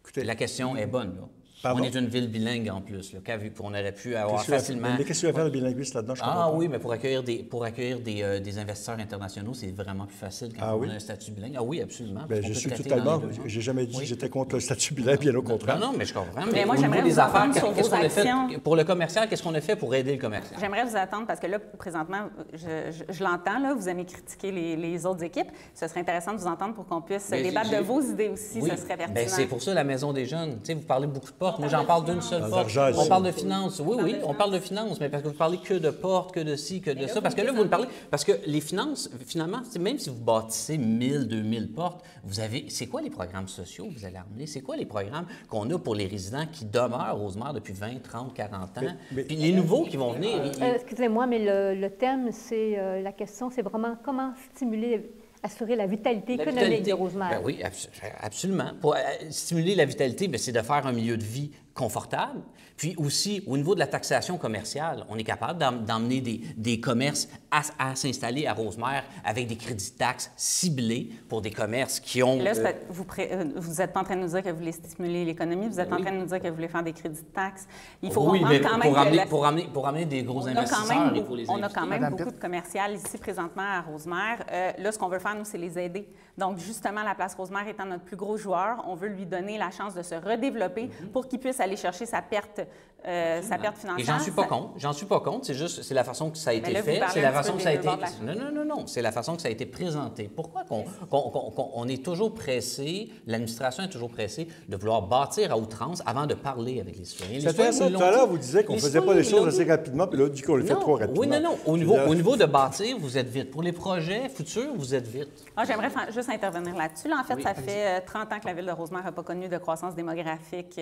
Écoutez, La question est bonne, là. Pardon? On est une ville bilingue en plus, là. On aurait pu avoir qu'est-ce que tu vas- facilement... Mais qu'est-ce que tu vas faire le bilinguiste là-dedans? Je comprends Ah pas. oui, mais pour accueillir des investisseurs internationaux, c'est vraiment plus facile quand Ah on oui? a un statut bilingue. Ah oui, absolument. Ben, parce qu'on je peut suis traiter totalement... dans les deux langues. J'ai jamais dit Oui. que j'étais contre le statut bilingue, bien au contraire. Non, mais je comprends. Mais moi, au j'aimerais niveau des vous affaires, entendre sur qu'est-ce vos qu'on a fait actions. pour le commercial? Qu'est-ce qu'on a fait pour aider le commercial? J'aimerais vous attendre parce que là, présentement, je l'entends, là, vous aimez critiquer les autres équipes. Ce serait intéressant de vous entendre pour qu'on puisse Mais débattre de j'ai- vos idées aussi. Oui. Ce serait pertinent. Ben, c'est pour ça la maison des jeunes. Tu sais, vous parlez beaucoup de portes. Moi, j'en parle d'une seule porte. D'argent On ici. parle de finances. Oui, oui, on parle de finances, mais parce que vous parlez que de portes, que de ci, que de ça. Parce que là, vous ne parlez... Parce que les finances, finalement, même si vous bâtissez 1000, 2000 portes, vous avez... C'est quoi les programmes sociaux que vous allez amener? C'est quoi les programmes qu'on a pour les résidents qui demeurent à Rosemère depuis 20, 30, 40 ans? Mais- Puis les nouveaux qui vont venir... Excusez-moi, mais le thème, c'est la question, c'est vraiment comment stimuler, assurer la vitalité La économique vitalité. de Rosemère. Ben oui, absolument. Pour stimuler la vitalité, ben, c'est de faire un milieu de vie confortable. Puis aussi, au niveau de la taxation commerciale, on est capable d'emmener des commerces à s'installer à Rosemère avec des crédits de taxes ciblés pour des commerces qui ont... Là, vous n'êtes pas en train de nous dire que vous voulez stimuler l'économie, vous êtes en Oui. train de nous dire que vous voulez faire des crédits de taxes. Il faut oui, comprendre mais quand même pour amener des gros on a investisseurs, quand même, il faut les on a inviter. quand même Madame beaucoup Pitt. de commerciales ici présentement à Rosemère. Là, ce qu'on veut faire, nous, c'est les aider. Donc, justement, la place Rosemère étant notre plus gros joueur, on veut lui donner la chance de se redévelopper pour qu'il puisse aller chercher sa perte financière. Et j'en suis pas contre. J'en suis pas contre. C'est juste, c'est la façon que ça a été là, vous fait. parlez C'est la un petit façon peu que ça a des été. deux bords de la- Non. C'est la façon que ça a été présenté. Pourquoi on est toujours pressé, l'administration est toujours pressée de vouloir bâtir à outrance avant de parler avec les citoyens. Les C'est intéressant. citoyens Tout à l'ont l'heure, dit. vous disiez qu'on ne Les faisait pas les citoyens choses l'ont assez rapidement, puis là, on dit qu'on le fait Non. trop rapidement. Oui, non. Au niveau de bâtir, vous êtes vite. Pour les projets futurs, vous êtes vite. J'aimerais juste intervenir là-dessus. Là, en fait, Oui, ça fait 30 ans que la ville de Rosemère n'a pas connu de croissance démographique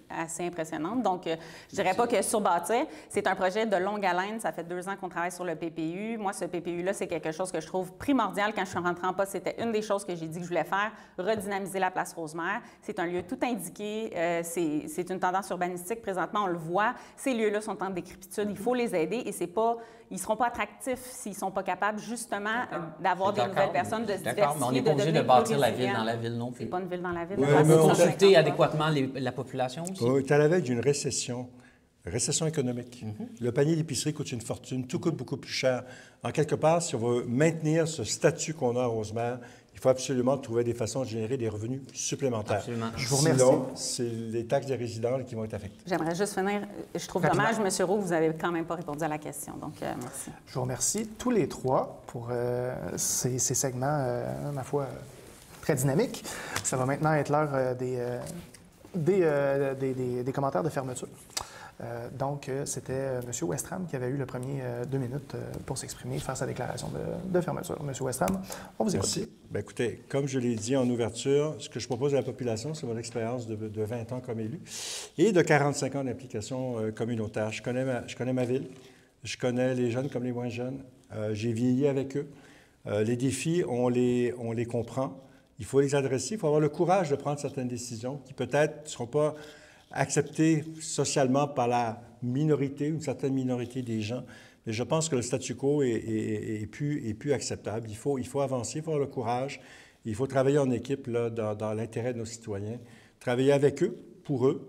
assez impressionnante. Donc, je dirais pas que sur bâtir, c'est un projet de longue haleine. Ça fait 2 ans qu'on travaille sur le PPU. Moi, ce PPU-là, c'est quelque chose que je trouve primordial. Quand je suis rentrée en poste, c'était une des choses que j'ai dit que je voulais faire, redynamiser la place Rosemère. C'est un lieu tout indiqué. C'est une tendance urbanistique. Présentement, on le voit. Ces lieux-là sont en décrépitude. Il faut les aider et c'est pas... Ils ne seront pas attractifs s'ils ne sont pas capables, justement, d'avoir des nouvelles personnes, de se D'accord, mais on n'est diversifier, pas obligé de devenir plus bâtir la ville résilients. dans la ville non C'est plus. pas une ville dans la ville. Oui, on mais passe on 150 Consulter ans. adéquatement la population aussi. On est à la veille d'une récession économique. Le panier d'épicerie coûte une fortune, tout coûte beaucoup plus cher. En quelque part, si on veut maintenir ce statut qu'on a à Rosemère, il faut absolument trouver des façons de générer des revenus supplémentaires. Absolument. Je vous remercie. Sinon, c'est les taxes des résidents qui vont être affectées. J'aimerais juste finir. Je trouve Rapidement. dommage, M. Roux, vous n'avez quand même pas répondu à la question. Donc, merci. Je vous remercie tous les trois pour ces segments, ma foi, très dynamiques. Ça va maintenant être l'heure des commentaires de fermeture. Donc, c'était M. Westram qui avait eu le premier 2 minutes pour s'exprimer, faire sa déclaration de fermeture. M. Westram, on vous écoute. Merci. Bien, écoutez, comme je l'ai dit en ouverture, ce que je propose à la population, c'est mon expérience de 20 ans comme élu et de 45 ans d'implication communautaire. Je connais ma ville, je connais les jeunes comme les moins jeunes, j'ai vieilli avec eux. Les défis, on les comprend. Il faut les adresser, il faut avoir le courage de prendre certaines décisions qui peut-être ne seront pas accepté socialement par la minorité, une certaine minorité des gens. Mais je pense que le statu quo est plus acceptable. Il faut avancer, il faut avoir le courage. Il faut travailler en équipe là, dans l'intérêt de nos citoyens, travailler avec eux, pour eux.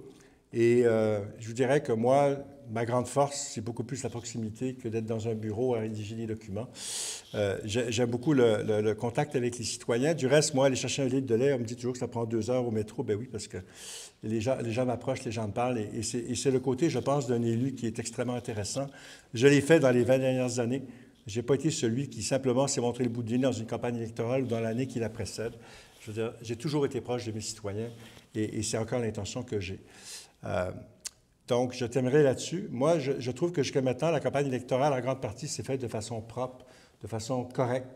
Et je vous dirais que moi, ma grande force, c'est beaucoup plus la proximité que d'être dans un bureau à rédiger des documents. J'aime beaucoup le contact avec les citoyens. Du reste, moi, aller chercher un litre de lait, on me dit toujours que ça prend 2 heures au métro. Ben oui, parce que les gens m'approchent, les gens me parlent. Et c'est le côté, je pense, d'un élu qui est extrêmement intéressant. Je l'ai fait dans les 20 dernières années. Je n'ai pas été celui qui simplement s'est montré le bout du nez dans une campagne électorale ou dans l'année qui la précède. Je veux dire, j'ai toujours été proche de mes citoyens et c'est encore l'intention que j'ai. Donc, je terminerai là-dessus. Moi, je trouve que jusqu'à maintenant, la campagne électorale, en grande partie, s'est faite de façon propre, de façon correcte,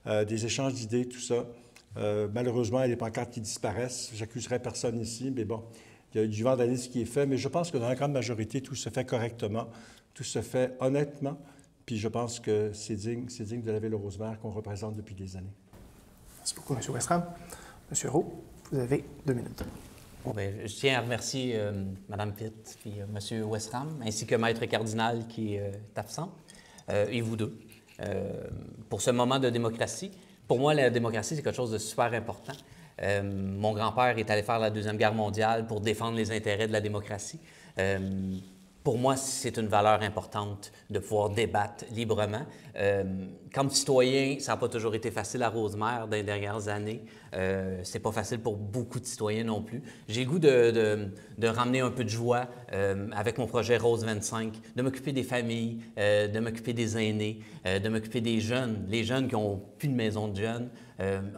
des échanges d'idées, tout ça. Malheureusement, il y a des pancartes qui disparaissent. J'accuserai personne ici, mais bon, il y a du vandalisme qui est fait. Mais je pense que dans la grande majorité, tout se fait correctement, tout se fait honnêtement. Puis je pense que c'est digne de la ville de Rosemère qu'on représente depuis des années. Merci beaucoup, M. Westram. M. Roux, vous avez 2 minutes. Bon, bien, je tiens à remercier Mme Pitt et M. Westram, ainsi que Maître Cardinal qui est absent, et vous deux, pour ce moment de démocratie. Pour moi, la démocratie, c'est quelque chose de super important. Mon grand-père est allé faire la Deuxième Guerre mondiale pour défendre les intérêts de la démocratie. Pour moi, c'est une valeur importante de pouvoir débattre librement. Comme citoyen, ça n'a pas toujours été facile à Rosemère dans les dernières années. C'est pas facile pour beaucoup de citoyens non plus. J'ai le goût de ramener un peu de joie avec mon projet Rose 25, de m'occuper des familles, de m'occuper des aînés, de m'occuper des jeunes, les jeunes qui n'ont plus de maison de jeunes.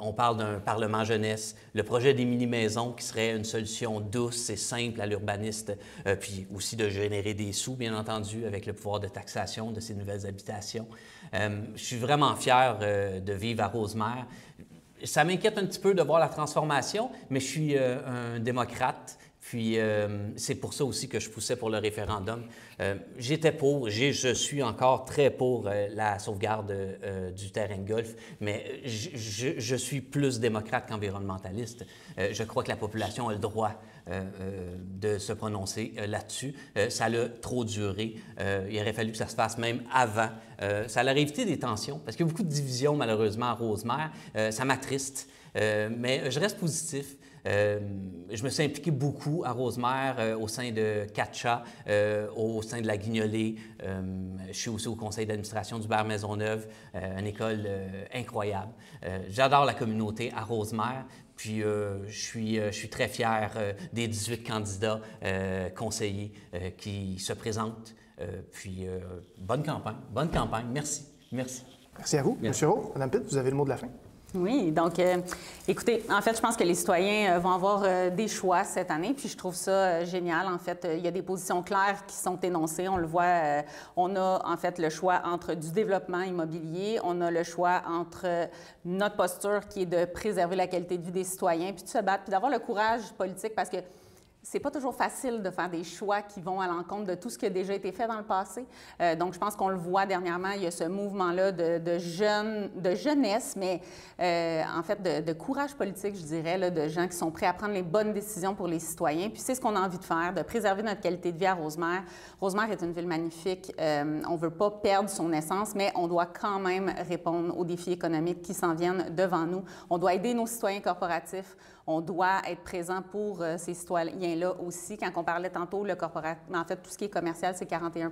On parle d'un parlement jeunesse, le projet des mini-maisons qui serait une solution douce et simple à l'urbaniste, puis aussi de générer des sous, bien entendu, avec le pouvoir de taxation de ces nouvelles habitations. Je suis vraiment fier de vivre à Rosemère. Ça m'inquiète un petit peu de voir la transformation, mais je suis un démocrate. Puis c'est pour ça aussi que je poussais pour le référendum. J'étais pour, je suis encore très pour la sauvegarde du terrain de golf, mais je suis plus démocrate qu'environnementaliste. Je crois que la population a le droit de se prononcer là-dessus. Ça a trop duré. Il aurait fallu que ça se fasse même avant. Ça aurait évité des tensions, parce qu'il y a beaucoup de divisions, malheureusement, à Rosemère. Ça m'attriste, mais je reste positif. Je me suis impliqué beaucoup à Rosemère, au sein de CATCHA, au sein de la Guignolée. Je suis aussi au conseil d'administration du Bar Maisonneuve, une école incroyable. J'adore la communauté à Rosemère. Puis je suis très fier des 18 candidats conseillers qui se présentent. Puis bonne campagne. Merci. Merci à vous. Merci. M. Roux, Mme Pitt, vous avez le mot de la fin. Oui, donc, écoutez, en fait, je pense que les citoyens vont avoir des choix cette année, puis je trouve ça génial. En fait, il y a des positions claires qui sont énoncées. On le voit, on a en fait le choix entre du développement immobilier, on a le choix entre notre posture qui est de préserver la qualité de vie des citoyens, puis de se battre, puis d'avoir le courage politique, parce que c'est pas toujours facile de faire des choix qui vont à l'encontre de tout ce qui a déjà été fait dans le passé. Donc, je pense qu'on le voit dernièrement, il y a ce mouvement-là de jeunesse, mais en fait de courage politique, je dirais, là, de gens qui sont prêts à prendre les bonnes décisions pour les citoyens. Puis c'est ce qu'on a envie de faire, de préserver notre qualité de vie à Rosemère. Rosemère est une ville magnifique. On ne veut pas perdre son essence, mais on doit quand même répondre aux défis économiques qui s'en viennent devant nous. On doit aider nos citoyens corporatifs. On doit être présent pour ces citoyens-là aussi. Quand on parlait tantôt, en fait, tout ce qui est commercial, c'est 41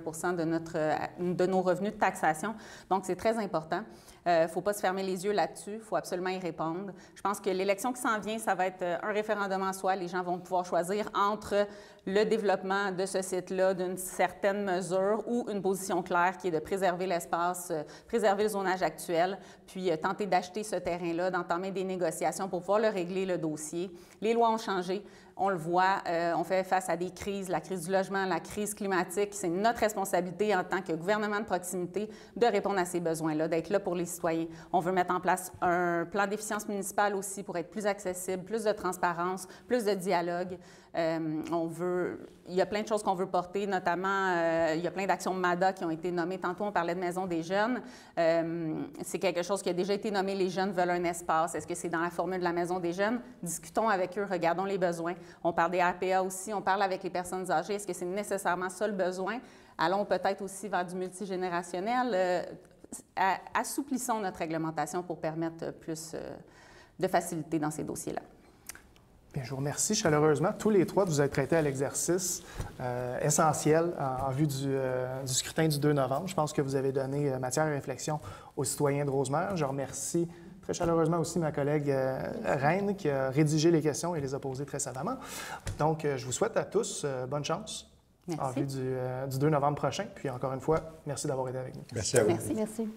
de nos revenus de taxation. Donc, c'est très important. Il ne faut pas se fermer les yeux là-dessus. Il faut absolument y répondre. Je pense que l'élection qui s'en vient, ça va être un référendum en soi. Les gens vont pouvoir choisir entre le développement de ce site-là d'une certaine mesure ou une position claire qui est de préserver l'espace, préserver le zonage actuel, puis tenter d'acheter ce terrain-là, d'entamer des négociations pour pouvoir le régler, le dossier. Les lois ont changé. On le voit, on fait face à des crises, la crise du logement, la crise climatique. C'est notre responsabilité en tant que gouvernement de proximité de répondre à ces besoins-là, d'être là pour les citoyens. On veut mettre en place un plan d'efficience municipale aussi pour être plus accessible, plus de transparence, plus de dialogue. Il y a plein de choses qu'on veut porter, notamment, il y a plein d'actions MADA qui ont été nommées. Tantôt, on parlait de Maison des jeunes. C'est quelque chose qui a déjà été nommé. Les jeunes veulent un espace. Est-ce que c'est dans la formule de la Maison des jeunes? Discutons avec eux, regardons les besoins. On parle des RPA aussi, on parle avec les personnes âgées. Est-ce que c'est nécessairement ça le besoin? Allons peut-être aussi vers du multigénérationnel. Assouplissons notre réglementation pour permettre plus de facilité dans ces dossiers-là. Bien, je vous remercie chaleureusement. Tous les trois, vous êtes prêtés à l'exercice essentiel en vue du scrutin du 2 novembre. Je pense que vous avez donné matière à réflexion aux citoyens de Rosemère. Je remercie très chaleureusement aussi ma collègue Reine qui a rédigé les questions et les a posées très savamment. Donc, je vous souhaite à tous bonne chance en vue du 2 novembre prochain. Puis encore une fois, merci d'avoir été avec nous. Merci à vous. Merci. Merci.